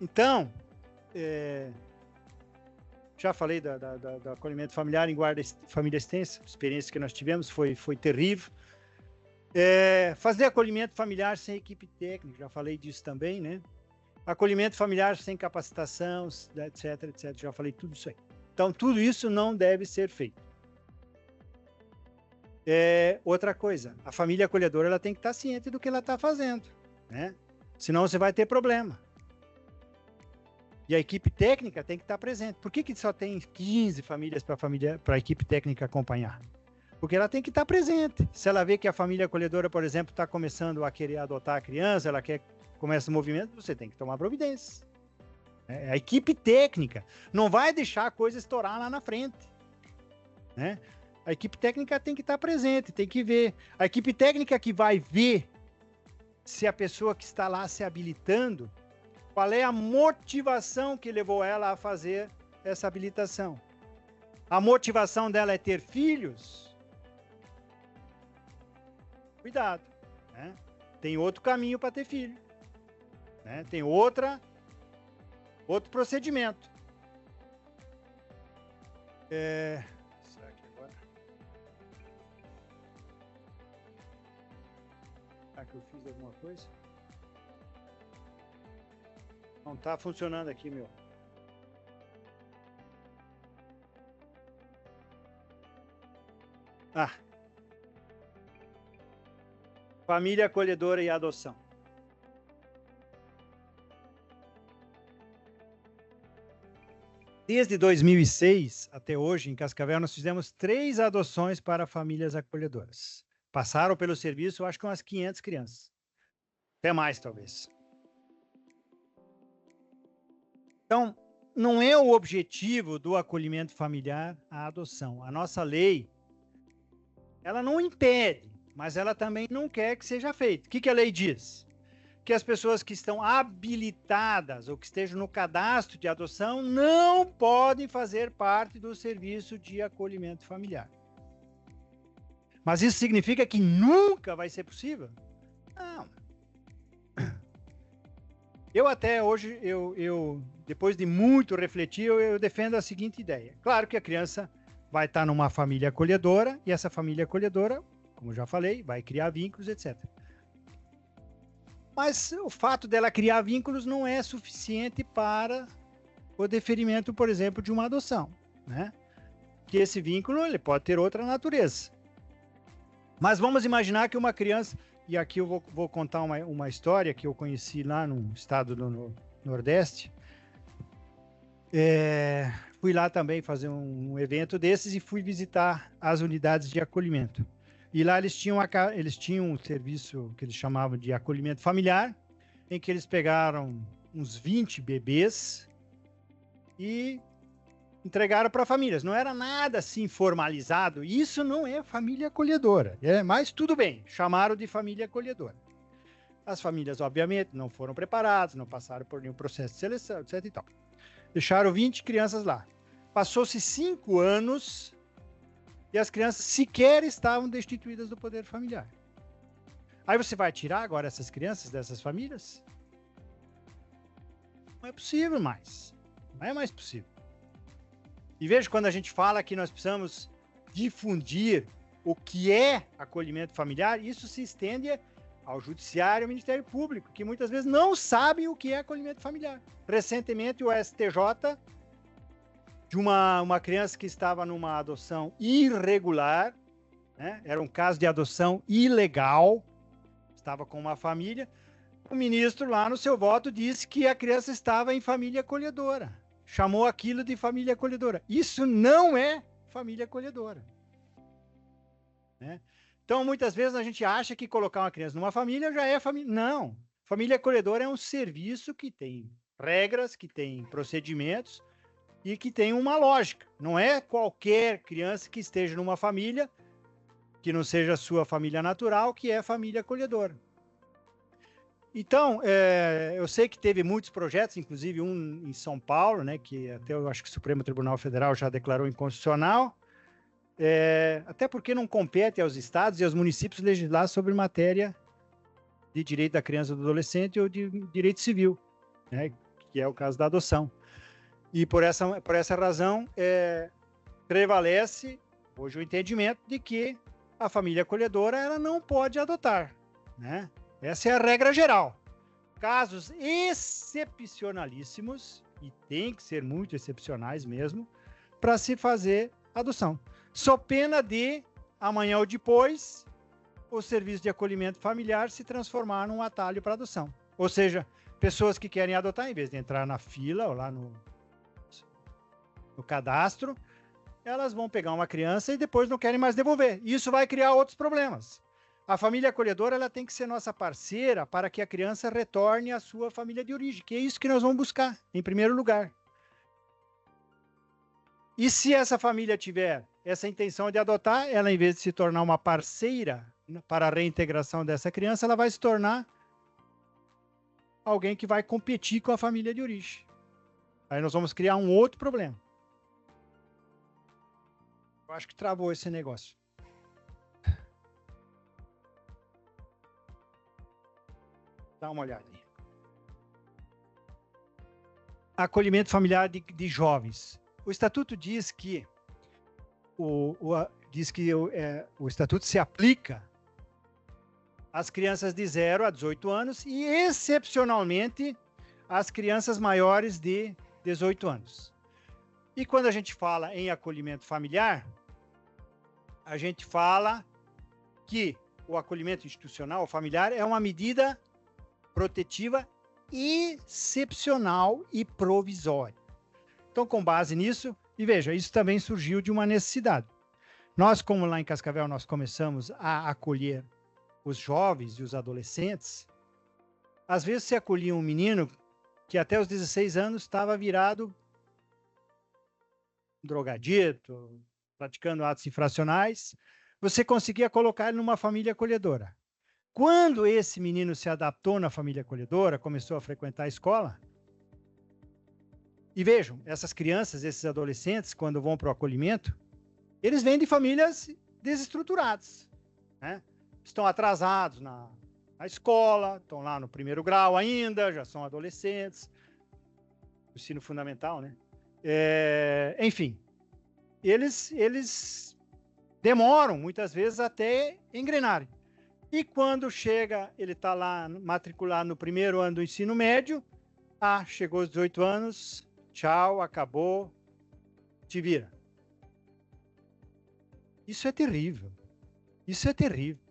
Então, já falei do acolhimento familiar em guarda família extensa, a experiência que nós tivemos foi terrível. Fazer acolhimento familiar sem equipe técnica, já falei disso também, né? Acolhimento familiar sem capacitação, etc, já falei tudo isso aí. Então, tudo isso não deve ser feito. Outra coisa, a família acolhedora ela tem que estar ciente do que ela está fazendo, né? Senão você vai ter problema. E a equipe técnica tem que estar presente. Por que só tem 15 famílias para a equipe técnica acompanhar? Porque ela tem que estar presente. Se ela vê que a família acolhedora, por exemplo, está começando a querer adotar a criança, ela começa o movimento, você tem que tomar providências. A equipe técnica não vai deixar a coisa estourar lá na frente. Né? A equipe técnica tem que estar presente, tem que ver. A equipe técnica que vai ver se a pessoa que está lá se habilitando, qual é a motivação que levou ela a fazer essa habilitação. A motivação dela é ter filhos? Cuidado. Né? Tem outro caminho para ter filho. Né? Tem outro procedimento. Será que agora? Será que eu fiz alguma coisa? Não está funcionando aqui, meu. Família acolhedora e adoção. Desde 2006 até hoje, em Cascavel, nós fizemos 3 adoções para famílias acolhedoras. Passaram pelo serviço, eu acho que umas 500 crianças. Até mais, talvez. Então, não é o objetivo do acolhimento familiar a adoção. A nossa lei, ela não impede, mas ela também não quer que seja feito. O que a lei diz? Que as pessoas que estão habilitadas ou que estejam no cadastro de adoção não podem fazer parte do serviço de acolhimento familiar. Mas isso significa que nunca vai ser possível? Não. Eu até hoje, depois de muito refletir, eu defendo a seguinte ideia. Claro que a criança vai estar numa família acolhedora, e essa família acolhedora, como já falei, vai criar vínculos, etc. Mas o fato dela criar vínculos não é suficiente para o deferimento, por exemplo, de uma adoção. Né? Que esse vínculo ele pode ter outra natureza. Mas vamos imaginar que uma criança... E aqui eu vou contar uma história que eu conheci lá no estado do Nordeste. Fui lá também fazer um evento desses e fui visitar as unidades de acolhimento. E lá eles tinham um serviço que eles chamavam de acolhimento familiar, em que eles pegaram uns 20 bebês e entregaram para famílias. Não era nada assim formalizado. Isso não é família acolhedora. Mas tudo bem, chamaram de família acolhedora. As famílias, obviamente, não foram preparadas, não passaram por nenhum processo de seleção, etc. E tal. Deixaram 20 crianças lá. Passou-se 5 anos e as crianças sequer estavam destituídas do poder familiar. Aí você vai tirar agora essas crianças dessas famílias? Não é possível mais. Não é mais possível. E veja, quando a gente fala que nós precisamos difundir o que é acolhimento familiar, isso se estende ao Judiciário e ao Ministério Público, que muitas vezes não sabem o que é acolhimento familiar. Recentemente, o STJ, de uma criança que estava numa adoção irregular, né? Era um caso de adoção ilegal, estava com uma família, o ministro lá no seu voto disse que a criança estava em família acolhedora. Chamou aquilo de família acolhedora. Isso não é família acolhedora. Né? Então, muitas vezes a gente acha que colocar uma criança numa família já é família. Não. Família acolhedora é um serviço que tem regras, que tem procedimentos e que tem uma lógica. Não é qualquer criança que esteja numa família, que não seja a sua família natural, que é família acolhedora. Então, eu sei que teve muitos projetos, inclusive um em São Paulo, né, que até eu acho que o Supremo Tribunal Federal já declarou inconstitucional, até porque não compete aos estados e aos municípios legislar sobre matéria de direito da criança e do adolescente ou de direito civil, né, que é o caso da adoção. E por essa razão, prevalece hoje o entendimento de que a família acolhedora ela não pode adotar, né? Essa é a regra geral. Casos excepcionalíssimos, e tem que ser muito excepcionais mesmo, para se fazer adoção. Só pena de, amanhã ou depois, o serviço de acolhimento familiar se transformar num atalho para adoção. Ou seja, pessoas que querem adotar, em vez de entrar na fila ou lá no cadastro, elas vão pegar uma criança e depois não querem mais devolver. Isso vai criar outros problemas. A família acolhedora ela tem que ser nossa parceira para que a criança retorne à sua família de origem, que é isso que nós vamos buscar, em primeiro lugar. E se essa família tiver essa intenção de adotar, ela, em vez de se tornar uma parceira para a reintegração dessa criança, ela vai se tornar alguém que vai competir com a família de origem. Aí nós vamos criar um outro problema. Eu acho que travou esse negócio. Dá uma olhada aí. Acolhimento familiar de jovens. O Estatuto diz que o Estatuto se aplica às crianças de 0 a 18 anos e, excepcionalmente, às crianças maiores de 18 anos. E quando a gente fala em acolhimento familiar, a gente fala que o acolhimento institucional familiar é uma medida protetiva excepcional e provisória. Então, com base nisso, e veja, isso também surgiu de uma necessidade. Nós, como lá em Cascavel, nós começamos a acolher os jovens e os adolescentes, às vezes se acolhia um menino que até os 16 anos estava virado drogadito, praticando atos infracionais, você conseguia colocar ele numa família acolhedora. Quando esse menino se adaptou na família acolhedora, começou a frequentar a escola, e vejam, essas crianças, esses adolescentes, quando vão para o acolhimento, eles vêm de famílias desestruturadas, né? Estão atrasados na escola, estão lá no primeiro grau ainda, já são adolescentes, ensino fundamental, né? Enfim, eles demoram muitas vezes até engrenarem. E quando chega, ele está lá matriculado no primeiro ano do ensino médio, chegou aos 18 anos, tchau, acabou, te vira. Isso é terrível. Isso é terrível.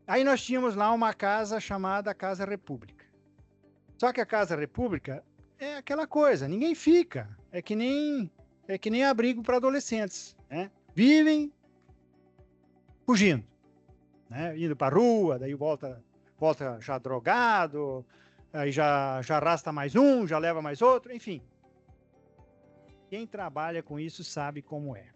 Aí nós tínhamos lá uma casa chamada Casa República. Só que a Casa República é aquela coisa, ninguém fica. É que nem abrigo para adolescentes, né? Vivem fugindo, né? Indo para a rua, daí volta já drogado, aí já arrasta mais um, já leva mais outro, enfim. Quem trabalha com isso sabe como é.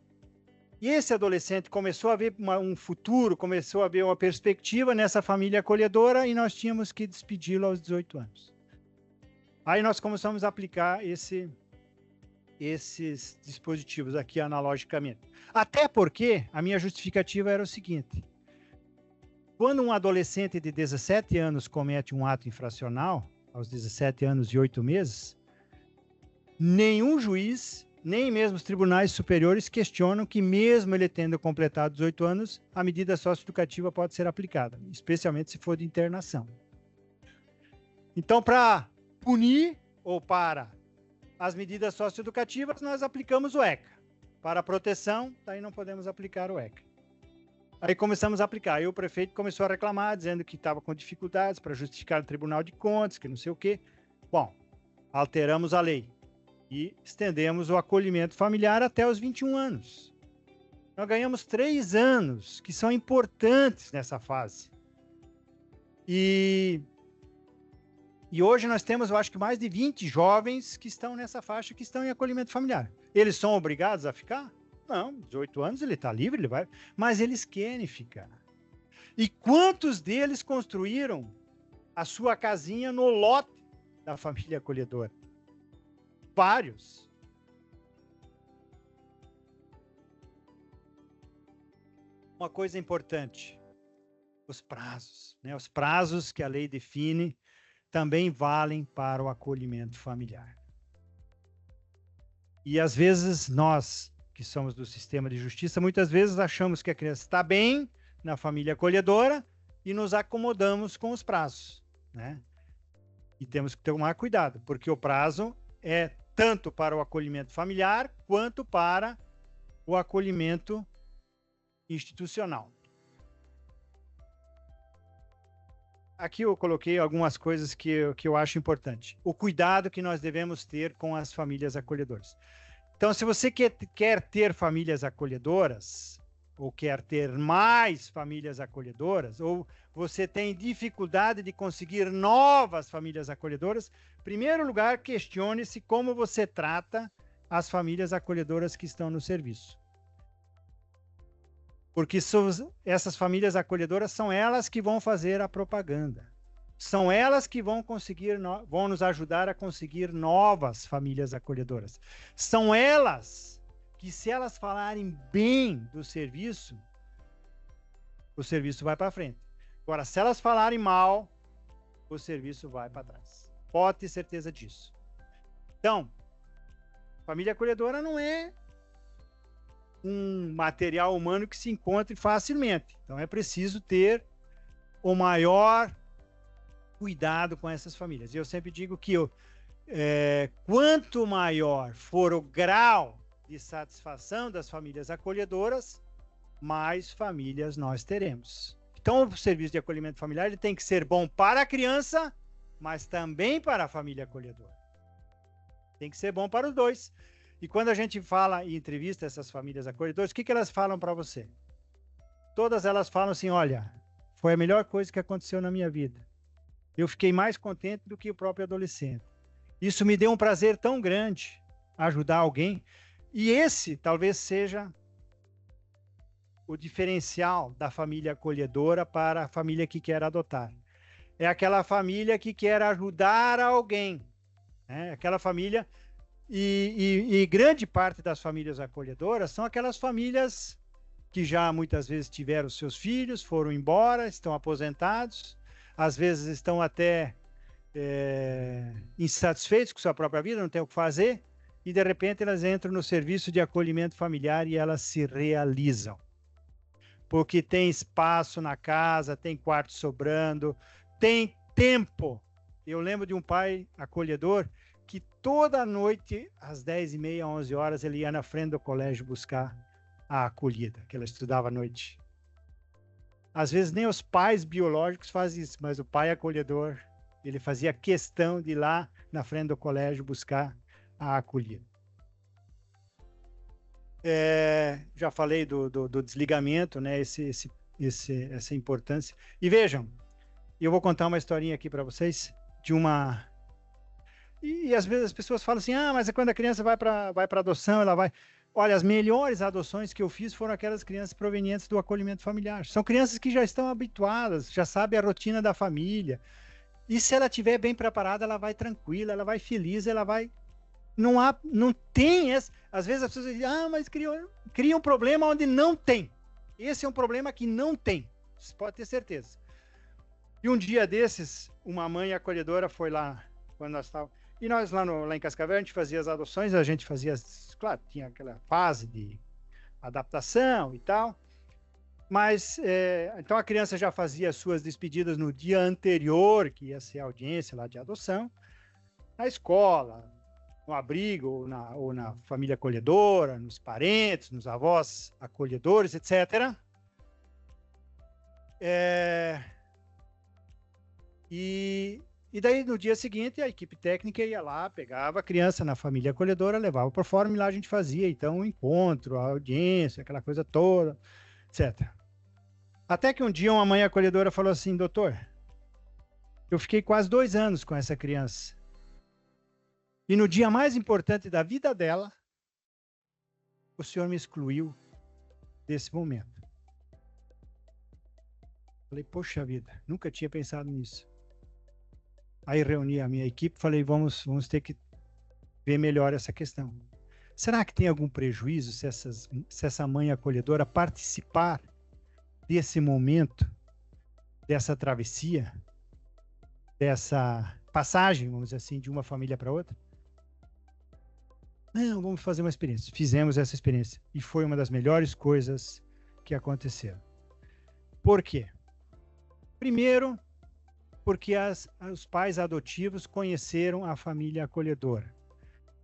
E esse adolescente começou a ver um futuro, começou a ver uma perspectiva nessa família acolhedora e nós tínhamos que despedi-lo aos 18 anos. Aí nós começamos a aplicar esses dispositivos aqui analogicamente. Até porque a minha justificativa era o seguinte: quando um adolescente de 17 anos comete um ato infracional, aos 17 anos e 8 meses, nenhum juiz, nem mesmo os tribunais superiores questionam que, mesmo ele tendo completado 18 anos, a medida socioeducativa pode ser aplicada, especialmente se for de internação. Então, para punir ou para as medidas socioeducativas, nós aplicamos o ECA. Para a proteção, daí não podemos aplicar o ECA. Aí começamos a aplicar. Aí o prefeito começou a reclamar, dizendo que estava com dificuldades para justificar no Tribunal de Contas, que não sei o quê. Bom, alteramos a lei e estendemos o acolhimento familiar até os 21 anos. Nós ganhamos 3 anos, que são importantes nessa fase. E hoje nós temos, eu acho que mais de 20 jovens que estão nessa faixa, que estão em acolhimento familiar. Eles são obrigados a ficar? Não, 18 anos ele está livre, ele vai, mas eles querem ficar. E quantos deles construíram a sua casinha no lote da família acolhedora? Vários. Uma coisa importante, os prazos, né? Os prazos que a lei define também valem para o acolhimento familiar. E às vezes nós, que somos do sistema de justiça, muitas vezes achamos que a criança está bem na família acolhedora e nos acomodamos com os prazos, né? E temos que tomar cuidado, porque o prazo é tanto para o acolhimento familiar quanto para o acolhimento institucional. aqui eu coloquei algumas coisas que eu acho importante. O cuidado que nós devemos ter com as famílias acolhedoras. Então, se você quer ter famílias acolhedoras, ou quer ter mais famílias acolhedoras, ou você tem dificuldade de conseguir novas famílias acolhedoras, em primeiro lugar, questione-se como você trata as famílias acolhedoras que estão no serviço. Porque essas famílias acolhedoras são elas que vão fazer a propaganda. São elas que vão vão nos ajudar a conseguir novas famílias acolhedoras. São elas que, se elas falarem bem do serviço, o serviço vai para frente. Agora, se elas falarem mal, o serviço vai para trás. Pode ter certeza disso. Então, família acolhedora não é um material humano que se encontre facilmente. Então, é preciso ter o maior cuidado com essas famílias. Eu sempre digo que quanto maior for o grau de satisfação das famílias acolhedoras, mais famílias nós teremos. Então, o serviço de acolhimento familiar ele tem que ser bom para a criança, mas também para a família acolhedora. Tem que ser bom para os dois. E quando a gente fala e entrevista essas famílias acolhedoras, o que elas falam para você? Todas elas falam assim, olha, foi a melhor coisa que aconteceu na minha vida. Eu fiquei mais contente do que o próprio adolescente. Isso me deu um prazer tão grande, ajudar alguém. E esse talvez seja o diferencial da família acolhedora para a família que quer adotar. É aquela família que quer ajudar alguém. Né? Aquela família... E grande parte das famílias acolhedoras são aquelas famílias que já muitas vezes tiveram seus filhos, foram embora, estão aposentados, às vezes estão até insatisfeitos com sua própria vida, não tem o que fazer, e de repente elas entram no serviço de acolhimento familiar e elas se realizam. Porque tem espaço na casa, tem quarto sobrando, tem tempo. Eu lembro de um pai acolhedor que toda noite, às 10h30, 11 horas, ele ia na frente do colégio buscar a acolhida, que ela estudava à noite. Às vezes nem os pais biológicos fazem isso, mas o pai acolhedor, ele fazia questão de ir lá na frente do colégio buscar a acolhida. Já falei do desligamento, né? Essa importância. E vejam, eu vou contar uma historinha aqui para vocês de uma... E às vezes as pessoas falam assim, mas quando a criança vai para adoção, ela vai... Olha, as melhores adoções que eu fiz foram aquelas crianças provenientes do acolhimento familiar. São crianças que já estão habituadas, já sabem a rotina da família. E se ela estiver bem preparada, ela vai tranquila, ela vai feliz, ela vai... Não tem essa... Às vezes as pessoas dizem, mas cria um problema onde não tem. Esse é um problema que não tem. Você pode ter certeza. E um dia desses, uma mãe acolhedora foi lá, quando nós estávamos... E nós lá em Cascavel, a gente fazia as adoções, a gente fazia, claro, tinha aquela fase de adaptação e tal, mas, então a criança já fazia as suas despedidas no dia anterior, que ia ser a audiência lá de adoção, na escola, no abrigo, ou na família acolhedora, nos parentes, nos avós acolhedores, etc. E daí, no dia seguinte, a equipe técnica ia lá, pegava a criança na família acolhedora, levava para fora, e lá a gente fazia, então, o encontro, a audiência, aquela coisa toda, etc. Até que um dia uma mãe acolhedora falou assim, doutor, eu fiquei quase 2 anos com essa criança. E no dia mais importante da vida dela, o senhor me excluiu desse momento. Falei, poxa vida, nunca tinha pensado nisso. Aí reuni a minha equipe e falei, vamos ter que ver melhor essa questão. Será que tem algum prejuízo se essa mãe acolhedora participar desse momento, dessa travessia, dessa passagem, vamos dizer assim, de uma família para outra? Não, vamos fazer uma experiência. Fizemos essa experiência e foi uma das melhores coisas que aconteceram. Por quê? Primeiro, porque os pais adotivos conheceram a família acolhedora,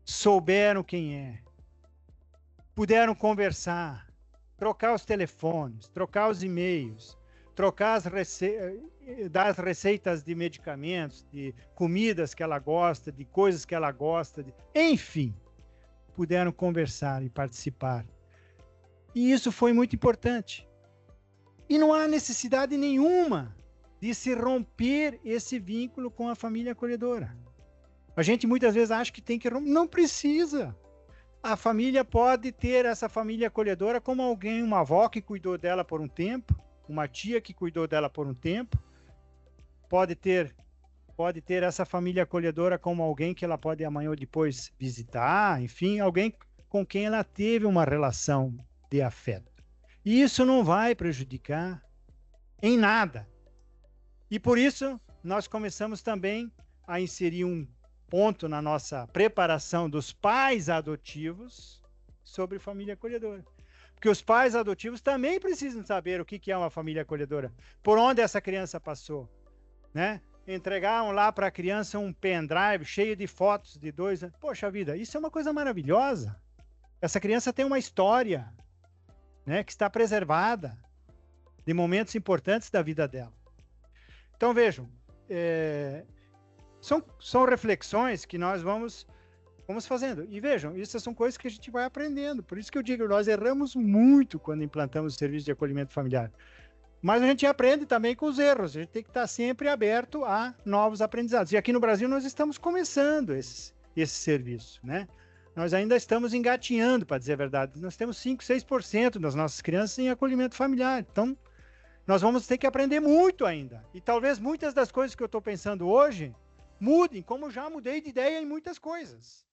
souberam quem é, puderam conversar, trocar os telefones, trocar os e-mails, trocar dar as receitas de medicamentos, de comidas que ela gosta, de coisas que ela gosta, enfim, puderam conversar e participar. E isso foi muito importante. E não há necessidade nenhuma de se romper esse vínculo com a família acolhedora. A gente muitas vezes acha que tem que romper. Não precisa. A família pode ter essa família acolhedora como alguém, uma avó que cuidou dela por um tempo, uma tia que cuidou dela por um tempo, pode ter essa família acolhedora como alguém que ela pode amanhã ou depois visitar, enfim, alguém com quem ela teve uma relação de afeto. E isso não vai prejudicar em nada. E por isso nós começamos também a inserir um ponto na nossa preparação dos pais adotivos sobre família acolhedora. Porque os pais adotivos também precisam saber o que é uma família acolhedora, por onde essa criança passou, né? Entregaram lá para a criança um pendrive cheio de fotos de 2 anos. Poxa vida, isso é uma coisa maravilhosa. Essa criança tem uma história, né, que está preservada de momentos importantes da vida dela. Então, vejam, são reflexões que nós vamos fazendo. E vejam, essas são coisas que a gente vai aprendendo. Por isso que eu digo, nós erramos muito quando implantamos o serviço de acolhimento familiar. Mas a gente aprende também com os erros. A gente tem que estar sempre aberto a novos aprendizados. E aqui no Brasil nós estamos começando esse serviço, né? Nós ainda estamos engatinhando, para dizer a verdade. Nós temos 5, 6% das nossas crianças em acolhimento familiar. Então, nós vamos ter que aprender muito ainda. E talvez muitas das coisas que eu estou pensando hoje mudem, como já mudei de ideia em muitas coisas.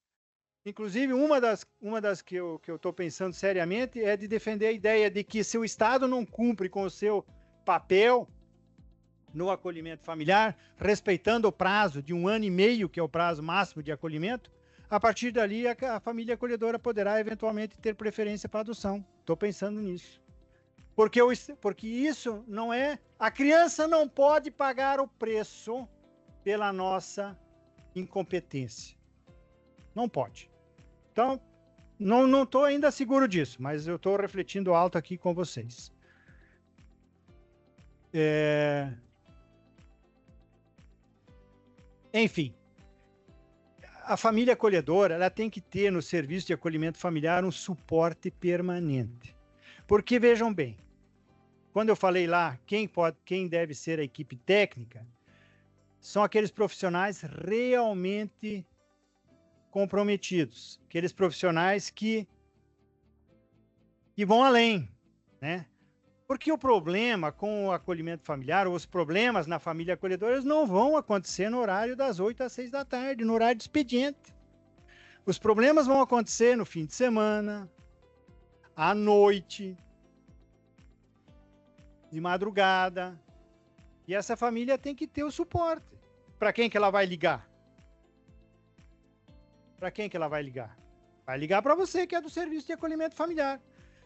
Inclusive, uma das que eu estou pensando seriamente é de defender a ideia de que se o Estado não cumpre com o seu papel no acolhimento familiar, respeitando o prazo de 1 ano e meio, que é o prazo máximo de acolhimento, a partir dali a família acolhedora poderá eventualmente ter preferência para adoção. Estou pensando nisso. Porque isso não é... A criança não pode pagar o preço pela nossa incompetência. Não pode. Então, não estou ainda seguro disso, mas eu estou refletindo alto aqui com vocês. Enfim, a família acolhedora ela tem que ter no serviço de acolhimento familiar um suporte permanente. Porque, vejam bem, quando eu falei lá quem deve ser a equipe técnica, são aqueles profissionais realmente comprometidos, aqueles profissionais que vão além, né? Porque o problema com o acolhimento familiar, ou os problemas na família acolhedora, eles não vão acontecer no horário das 8 às 6 da tarde, no horário de expediente. Os problemas vão acontecer no fim de semana, à noite, de madrugada. E essa família tem que ter o suporte. Para quem que ela vai ligar? Para quem que ela vai ligar? Vai ligar para você, que é do serviço de acolhimento familiar.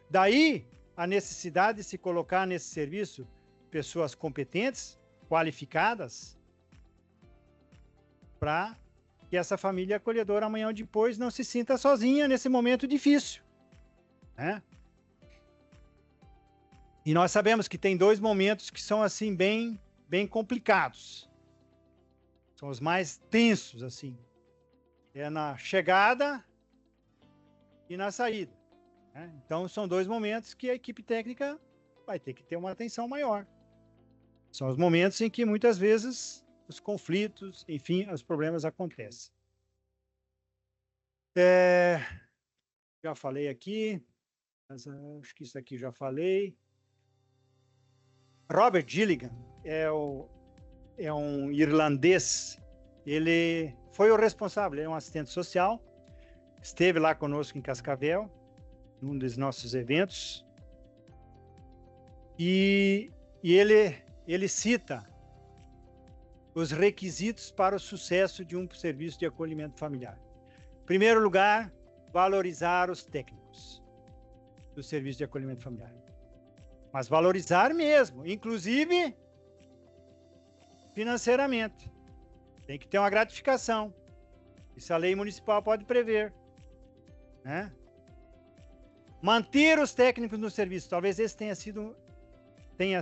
Daí, a necessidade de se colocar nesse serviço pessoas competentes, qualificadas, para que essa família acolhedora amanhã ou depois não se sinta sozinha nesse momento difícil, né? E nós sabemos que tem 2 momentos que são assim bem complicados. São os mais tensos, assim. É na chegada e na saída, né? Então, são 2 momentos que a equipe técnica vai ter que ter uma atenção maior. São os momentos em que, muitas vezes, os conflitos, enfim, os problemas acontecem. Já falei aqui, mas acho que isso aqui já falei. Robert Gilligan é um irlandês. Ele foi o responsável, ele é um assistente social, esteve lá conosco em Cascavel, num dos nossos eventos, e ele cita os requisitos para o sucesso de um serviço de acolhimento familiar. Em primeiro lugar, valorizar os técnicos do serviço de acolhimento familiar. Mas valorizar mesmo, inclusive financeiramente. Tem que ter uma gratificação. Isso a lei municipal pode prever, né? Manter os técnicos no serviço. Talvez esse tenha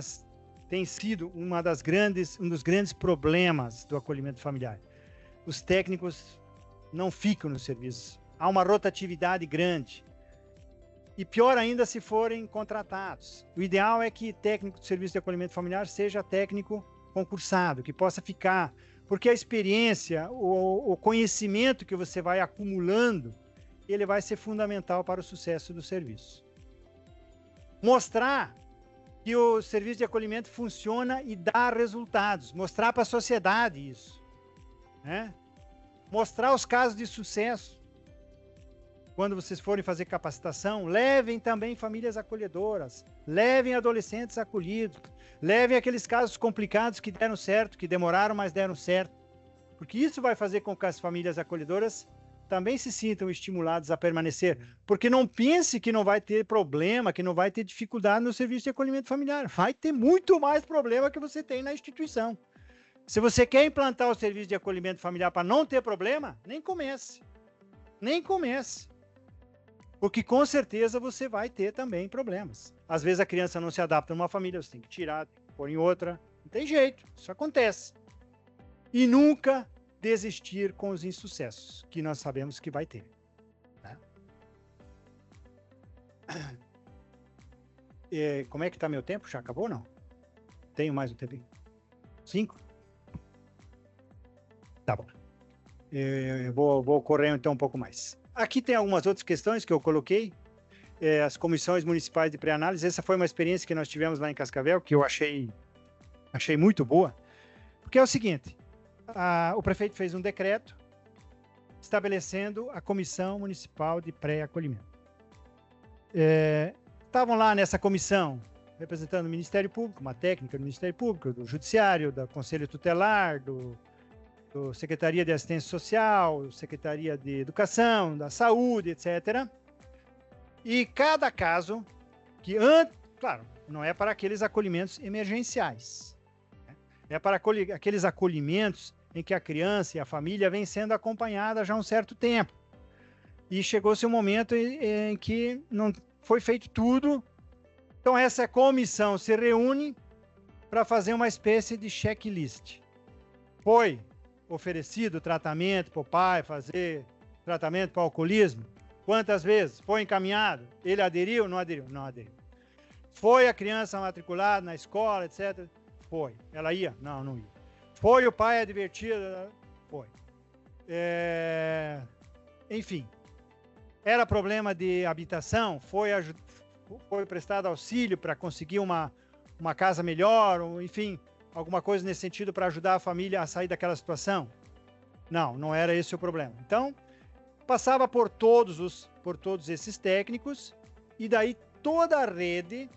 tem sido um dos grandes problemas do acolhimento familiar. Os técnicos não ficam no serviço. Há uma rotatividade grande. E pior ainda se forem contratados. O ideal é que técnico de serviço de acolhimento familiar seja técnico concursado, que possa ficar, porque a experiência, o conhecimento que você vai acumulando, ele vai ser fundamental para o sucesso do serviço. Mostrar que o serviço de acolhimento funciona e dá resultados. Mostrar para a sociedade isso, né? Mostrar os casos de sucesso. Quando vocês forem fazer capacitação, levem também famílias acolhedoras, levem adolescentes acolhidos, levem aqueles casos complicados que deram certo, que demoraram, mas deram certo. Porque isso vai fazer com que as famílias acolhedoras também se sintam estimuladas a permanecer. Porque não pense que não vai ter problema, que não vai ter dificuldade no serviço de acolhimento familiar. Vai ter muito mais problema que você tem na instituição. Se você quer implantar o serviço de acolhimento familiar para não ter problema, nem comece. Nem comece. Porque com certeza você vai ter também problemas. Às vezes a criança não se adapta numa família, você tem que tirar, pôr em outra. Não tem jeito, isso acontece. E nunca desistir com os insucessos, que nós sabemos que vai ter. Né? Como é que está meu tempo? Já acabou ou não? Tenho mais um tempinho? 5? Tá bom. Vou correr então um pouco mais. Aqui tem algumas outras questões que eu coloquei. As comissões municipais de pré-análise. Essa foi uma experiência que nós tivemos lá em Cascavel, que eu achei muito boa. Porque é o seguinte, o prefeito fez um decreto estabelecendo a comissão municipal de pré-acolhimento. Estavam lá nessa comissão, representando o Ministério Público, uma técnica do Ministério Público, do Judiciário, do Conselho Tutelar, do Secretaria de Assistência Social, Secretaria de Educação, da Saúde, etc. E cada caso, claro, não é para aqueles acolhimentos emergenciais, é para aqueles acolhimentos em que a criança e a família vêm sendo acompanhada já há um certo tempo. E chegou-se um momento em que não foi feito tudo. Então essa comissão se reúne para fazer uma espécie de checklist. Foi oferecido tratamento para o pai, fazer tratamento para o alcoolismo? Quantas vezes? Foi encaminhado? Ele aderiu? Não aderiu? Não aderiu. Foi a criança matriculada na escola, etc? Foi. Ela ia? Não, não ia. Foi o pai advertido? Foi. Enfim. Era problema de habitação? Foi prestado auxílio para conseguir uma casa melhor? Ou, enfim, alguma coisa nesse sentido para ajudar a família a sair daquela situação? Não, não era esse o problema. Então, passava por todos esses técnicos e daí toda a rede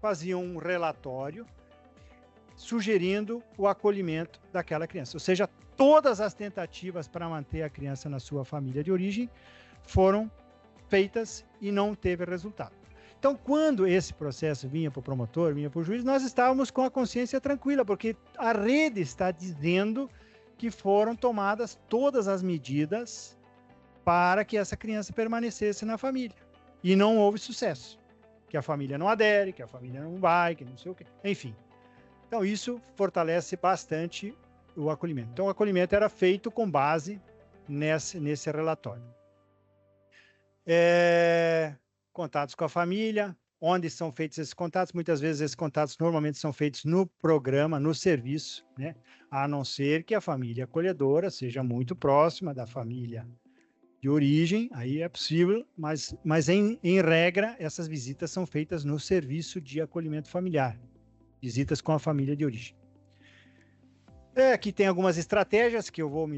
fazia um relatório sugerindo o acolhimento daquela criança. Ou seja, todas as tentativas para manter a criança na sua família de origem foram feitas e não teve resultado. Então, quando esse processo vinha para o promotor, vinha para o juiz, nós estávamos com a consciência tranquila, porque a rede está dizendo que foram tomadas todas as medidas para que essa criança permanecesse na família. E não houve sucesso. Que a família não adere, que a família não vai, que não sei o quê. Enfim. Então, isso fortalece bastante o acolhimento. Então, o acolhimento era feito com base nesse relatório. Contatos com a família, onde são feitos esses contatos? Muitas vezes esses contatos normalmente são feitos no programa, no serviço, né? A não ser que a família acolhedora seja muito próxima da família de origem, aí é possível, mas em regra, essas visitas são feitas no serviço de acolhimento familiar, visitas com a família de origem. Aqui tem algumas estratégias que eu vou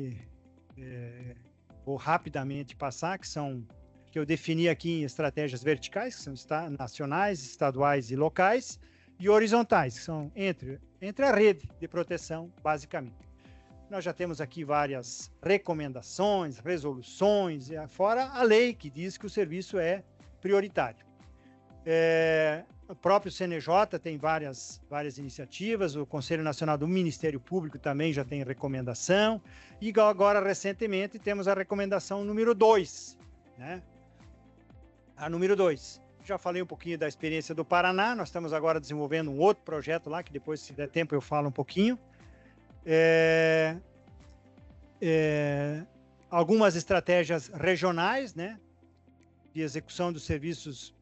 rapidamente passar, que eu defini aqui em estratégias verticais, que são nacionais, estaduais e locais, e horizontais, que são entre a rede de proteção, basicamente. Nós já temos aqui várias recomendações, resoluções, fora a lei que diz que o serviço é prioritário. O próprio CNJ tem várias iniciativas, o Conselho Nacional do Ministério Público também já tem recomendação, e agora, recentemente, temos a recomendação número 2, né? A número 2, já falei um pouquinho da experiência do Paraná, nós estamos agora desenvolvendo um outro projeto lá, que depois, se der tempo, eu falo um pouquinho. Algumas estratégias regionais, né, de execução dos serviços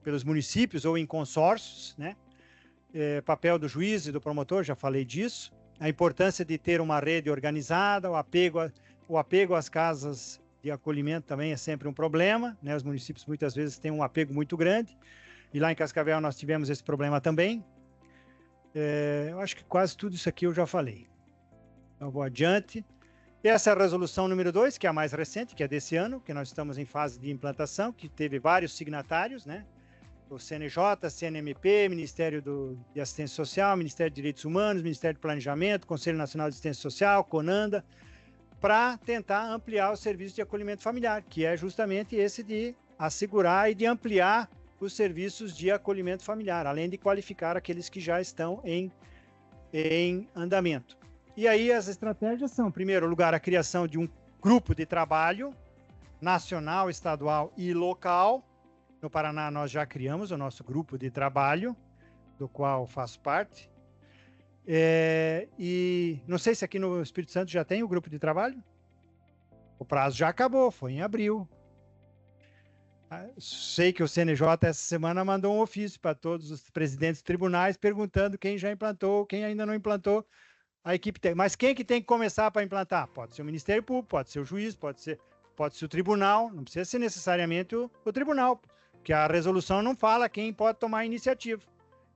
pelos municípios ou em consórcios, né, papel do juiz e do promotor, já falei disso, a importância de ter uma rede organizada, o apego às casas de acolhimento também é sempre um problema, né, os municípios muitas vezes têm um apego muito grande, e lá em Cascavel nós tivemos esse problema também. Eu acho que quase tudo isso aqui eu já falei. Então, vou adiante. Essa é a resolução número 2, que é a mais recente, que é desse ano, que nós estamos em fase de implantação, que teve vários signatários, né? O CNJ, CNMP, Ministério de Assistência Social, Ministério de Direitos Humanos, Ministério do Planejamento, Conselho Nacional de Assistência Social, CONANDA, para tentar ampliar o serviço de acolhimento familiar, que é justamente esse de assegurar e de ampliar os serviços de acolhimento familiar, além de qualificar aqueles que já estão em andamento. E aí as estratégias são, em primeiro lugar, a criação de um grupo de trabalho nacional, estadual e local. No Paraná nós já criamos o nosso grupo de trabalho, do qual faço parte. E não sei se aqui no Espírito Santo já tem o grupo de trabalho. O prazo já acabou, foi em abril. Sei que o CNJ essa semana mandou um ofício para todos os presidentes de tribunais perguntando quem já implantou, quem ainda não implantou a equipe técnica. Mas quem que tem que começar para implantar? Pode ser o Ministério Público, pode ser o juiz, pode ser o tribunal, não precisa ser necessariamente o tribunal, porque a resolução não fala quem pode tomar a iniciativa.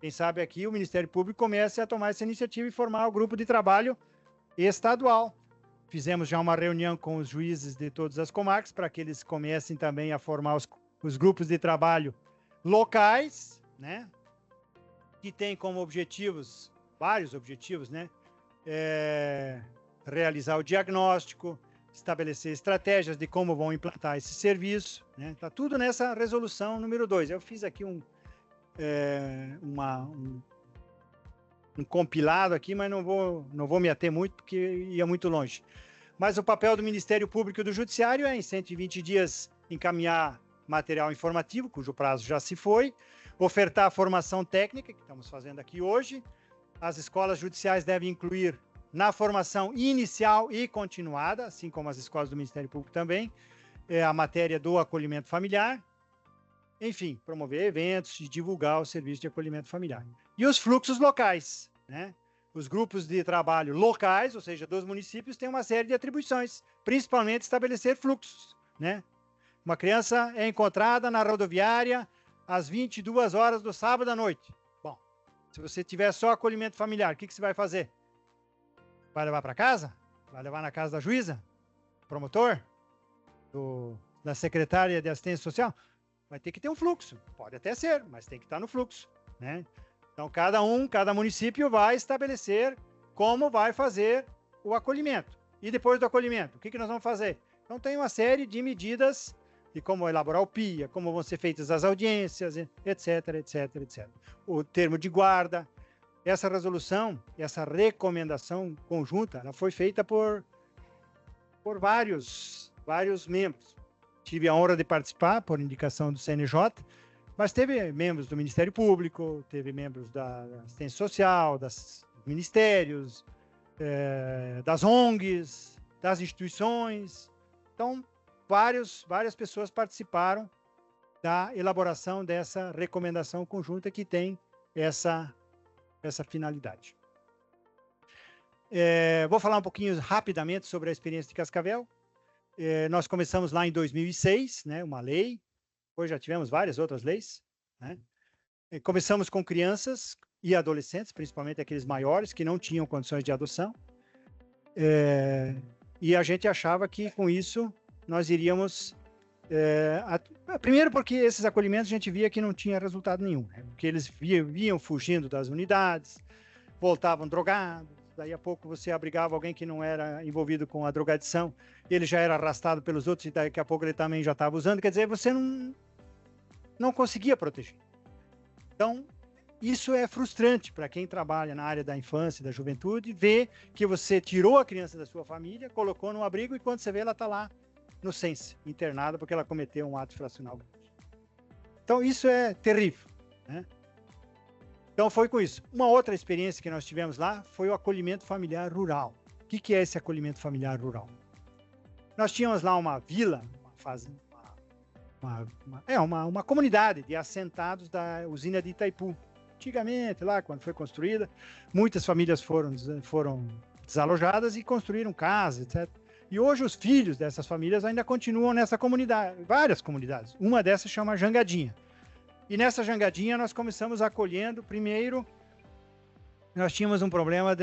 Quem sabe aqui o Ministério Público comece a tomar essa iniciativa e formar o grupo de trabalho estadual. Fizemos já uma reunião com os juízes de todas as comarcas para que eles comecem também a formar os grupos de trabalho locais, né? Que tem como objetivos, vários objetivos, né? Realizar o diagnóstico, estabelecer estratégias de como vão implantar esse serviço, né? Tá tudo nessa resolução número 2. Eu fiz aqui um compilado aqui, mas não vou me ater muito, porque ia muito longe. Mas o papel do Ministério Público e do Judiciário é, em 120 dias, encaminhar material informativo, cujo prazo já se foi, ofertar a formação técnica, que estamos fazendo aqui hoje. As escolas judiciais devem incluir na formação inicial e continuada, assim como as escolas do Ministério Público também, a matéria do acolhimento familiar. Enfim, promover eventos e divulgar o serviço de acolhimento familiar. E os fluxos locais, né? Os grupos de trabalho locais, ou seja, dos municípios, têm uma série de atribuições, principalmente estabelecer fluxos, né? Uma criança é encontrada na rodoviária às 22 horas do sábado à noite. Bom, se você tiver só acolhimento familiar, o que você vai fazer? Vai levar para casa? Vai levar na casa da juíza? Promotor? Da secretária de assistência social? Vai ter que ter um fluxo. Pode até ser, mas tem que estar no fluxo, né? Então, cada município vai estabelecer como vai fazer o acolhimento. E depois do acolhimento, o que nós vamos fazer? Então, tem uma série de medidas de como elaborar o PIA, como vão ser feitas as audiências, etc, etc, etc. O termo de guarda. Essa resolução, essa recomendação conjunta, ela foi feita por vários membros. Tive a honra de participar por indicação do CNJ, mas teve membros do Ministério Público, teve membros da Assistência Social, dos ministérios, das ONGs, das instituições. Então, várias pessoas participaram da elaboração dessa recomendação conjunta que tem essa finalidade. Vou falar um pouquinho rapidamente sobre a experiência de Cascavel. Nós começamos lá em 2006, né, uma lei, depois já tivemos várias outras leis, né? Começamos com crianças e adolescentes, principalmente aqueles maiores que não tinham condições de adoção, e a gente achava que com isso nós iríamos... primeiro porque esses acolhimentos a gente via que não tinha resultado nenhum, né? Porque eles vinham fugindo das unidades, voltavam drogados, daí a pouco você abrigava alguém que não era envolvido com a drogadição, ele já era arrastado pelos outros e daqui a pouco ele também já estava usando, quer dizer, você não conseguia proteger. Então, isso é frustrante para quem trabalha na área da infância e da juventude, ver que você tirou a criança da sua família, colocou num abrigo e quando você vê ela está lá no SENSE, internada porque ela cometeu um ato infracional. Então, isso é terrível, né? Então, foi com isso. Uma outra experiência que nós tivemos lá foi o acolhimento familiar rural. O que é esse acolhimento familiar rural? Nós tínhamos lá uma vila, uma comunidade de assentados da usina de Itaipu. Antigamente, lá, quando foi construída, muitas famílias foram desalojadas e construíram casas, etc. E hoje os filhos dessas famílias ainda continuam nessa comunidade, várias comunidades. Uma dessas chama Jangadinha. E nessa Jangadinha nós começamos acolhendo, primeiro, nós tínhamos um problema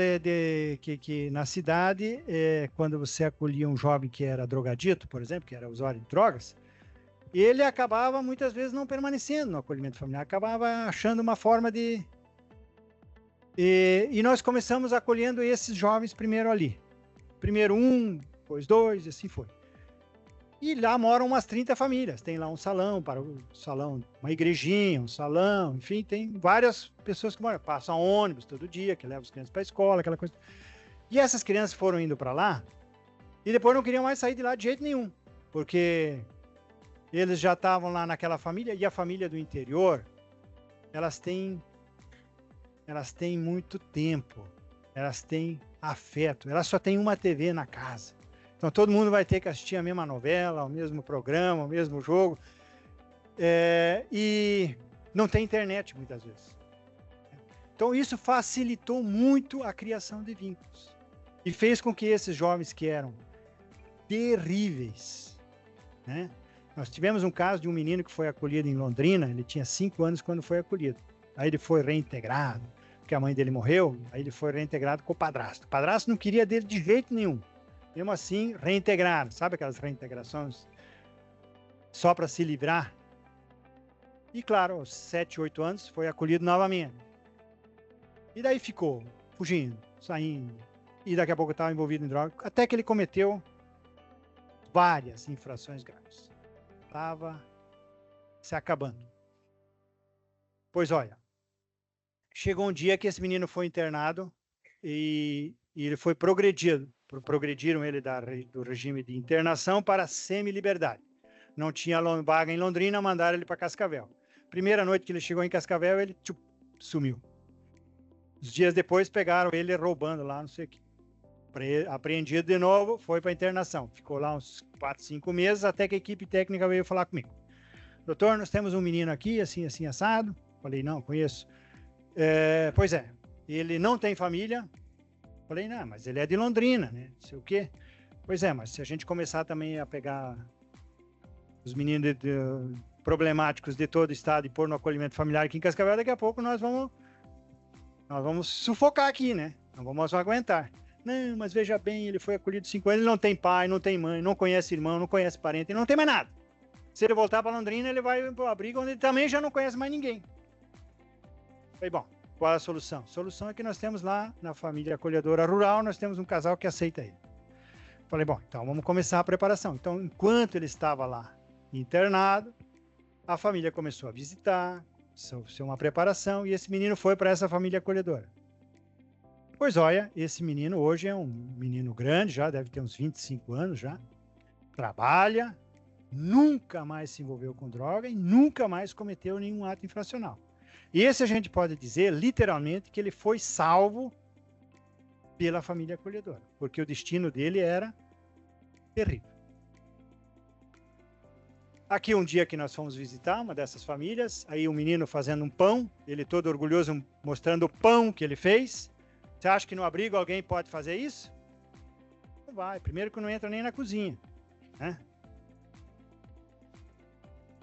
que na cidade, quando você acolhia um jovem que era drogadito, por exemplo, que era usuário de drogas, ele acabava muitas vezes não permanecendo no acolhimento familiar, acabava achando uma forma de... E nós começamos acolhendo esses jovens primeiro ali. Primeiro um, depois dois, e assim foi. E lá moram umas 30 famílias. Tem lá um salão, uma igrejinha, um salão, enfim, tem várias pessoas que moram. Passam ônibus todo dia, que levam as crianças para a escola, aquela coisa. E essas crianças foram indo para lá e depois não queriam mais sair de lá de jeito nenhum, porque eles já estavam lá naquela família, e a família do interior, elas têm muito tempo, elas têm afeto, elas só têm uma TV na casa. Então todo mundo vai ter que assistir a mesma novela, o mesmo programa, o mesmo jogo, e não tem internet muitas vezes. Então isso facilitou muito a criação de vínculos e fez com que esses jovens que eram terríveis, né? Nós tivemos um caso de um menino que foi acolhido em Londrina, ele tinha 5 anos quando foi acolhido. Aí ele foi reintegrado, porque a mãe dele morreu, aí ele foi reintegrado com o padrasto. O padrasto não queria dele de jeito nenhum. Mesmo assim, reintegraram. Sabe aquelas reintegrações só para se livrar? E claro, aos 7, 8 anos, foi acolhido novamente. E daí ficou fugindo, saindo, e daqui a pouco estava envolvido em droga, até que ele cometeu várias infrações graves. Estava se acabando. Pois olha, chegou um dia que esse menino foi internado e ele foi progrediram ele do regime de internação para semi-liberdade. Não tinha vaga em Londrina, mandaram ele para Cascavel. Primeira noite que ele chegou em Cascavel, ele sumiu. Os dias depois pegaram ele roubando lá, não sei o que. Apreendido de novo, foi para internação. Ficou lá uns 4, 5 meses, até que a equipe técnica veio falar comigo. Doutor, nós temos um menino aqui, assim, assim, assado. Falei, não, conheço. Pois é, ele não tem família. Falei, não, mas ele é de Londrina, né? Não sei o quê. Pois é, mas se a gente começar também a pegar os meninos problemáticos de todo o estado e pôr no acolhimento familiar aqui em Cascavel, daqui a pouco nós vamos sufocar aqui, né? Não vamos aguentar. Não, mas veja bem, ele foi acolhido 5 anos, ele não tem pai, não tem mãe, não conhece irmão, não conhece parente, ele não tem mais nada. Se ele voltar para Londrina, ele vai para o abrigo onde ele também já não conhece mais ninguém. Falei, bom, qual é a solução? A solução é que nós temos lá, na família acolhedora rural, nós temos um casal que aceita ele. Falei, bom, então vamos começar a preparação. Então, enquanto ele estava lá internado, a família começou a visitar, ser uma preparação, e esse menino foi para essa família acolhedora. Pois olha, esse menino hoje é um menino grande, já deve ter uns 25 anos já, trabalha, nunca mais se envolveu com droga e nunca mais cometeu nenhum ato infracional. E esse a gente pode dizer, literalmente, que ele foi salvo pela família acolhedora, porque o destino dele era terrível. Aqui um dia que nós fomos visitar uma dessas famílias, aí um menino fazendo um pão, ele todo orgulhoso mostrando o pão que ele fez. Você acha que no abrigo alguém pode fazer isso? Não vai. Primeiro que não entra nem na cozinha, né?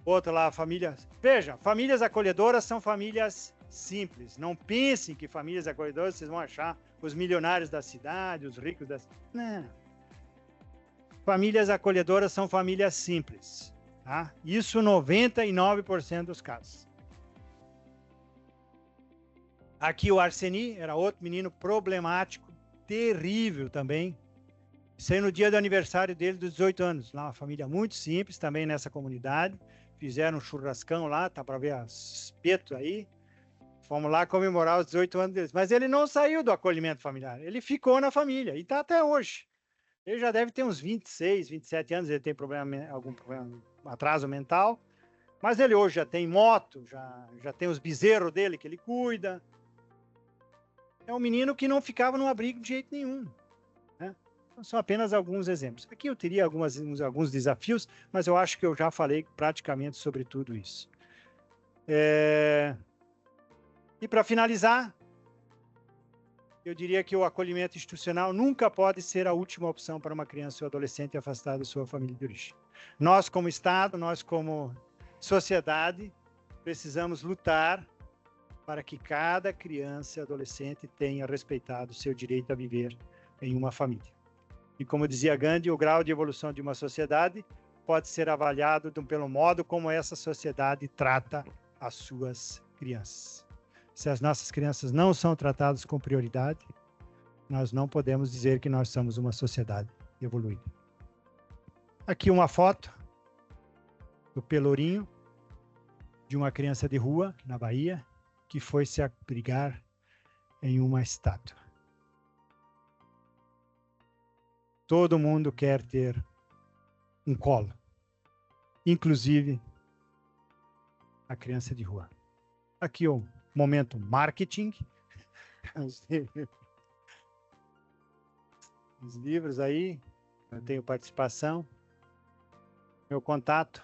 Outra lá, famílias... Veja, famílias acolhedoras são famílias simples. Não pensem que famílias acolhedoras vocês vão achar os milionários da cidade, os ricos da cidade. Não. Famílias acolhedoras são famílias simples. Tá? Isso 99% dos casos. Aqui o Arseni era outro menino problemático, terrível também. Isso aí no dia do aniversário dele, dos 18 anos. Lá uma família muito simples, também nessa comunidade. Fizeram um churrascão lá, tá para ver as espetos aí. Fomos lá comemorar os 18 anos deles. Mas ele não saiu do acolhimento familiar. Ele ficou na família e está até hoje. Ele já deve ter uns 26, 27 anos. Ele tem algum problema, atraso mental. Mas ele hoje já tem moto, já tem os bezerros dele que ele cuida. É um menino que não ficava no abrigo de jeito nenhum, né? Então, são apenas alguns exemplos. Aqui eu teria alguns desafios, mas eu acho que eu já falei praticamente sobre tudo isso. E para finalizar, eu diria que o acolhimento institucional nunca pode ser a última opção para uma criança ou adolescente afastada de sua família de origem. Nós, como Estado, nós, como sociedade, precisamos lutar para que cada criança e adolescente tenha respeitado o seu direito a viver em uma família. E como dizia Gandhi, o grau de evolução de uma sociedade pode ser avaliado pelo modo como essa sociedade trata as suas crianças. Se as nossas crianças não são tratadas com prioridade, nós não podemos dizer que nós somos uma sociedade evoluída. Aqui uma foto do Pelourinho, de uma criança de rua, na Bahia, que foi se abrigar em uma estátua. Todo mundo quer ter um colo, inclusive a criança de rua. Aqui o momento marketing. Os livros aí, eu tenho participação. Meu contato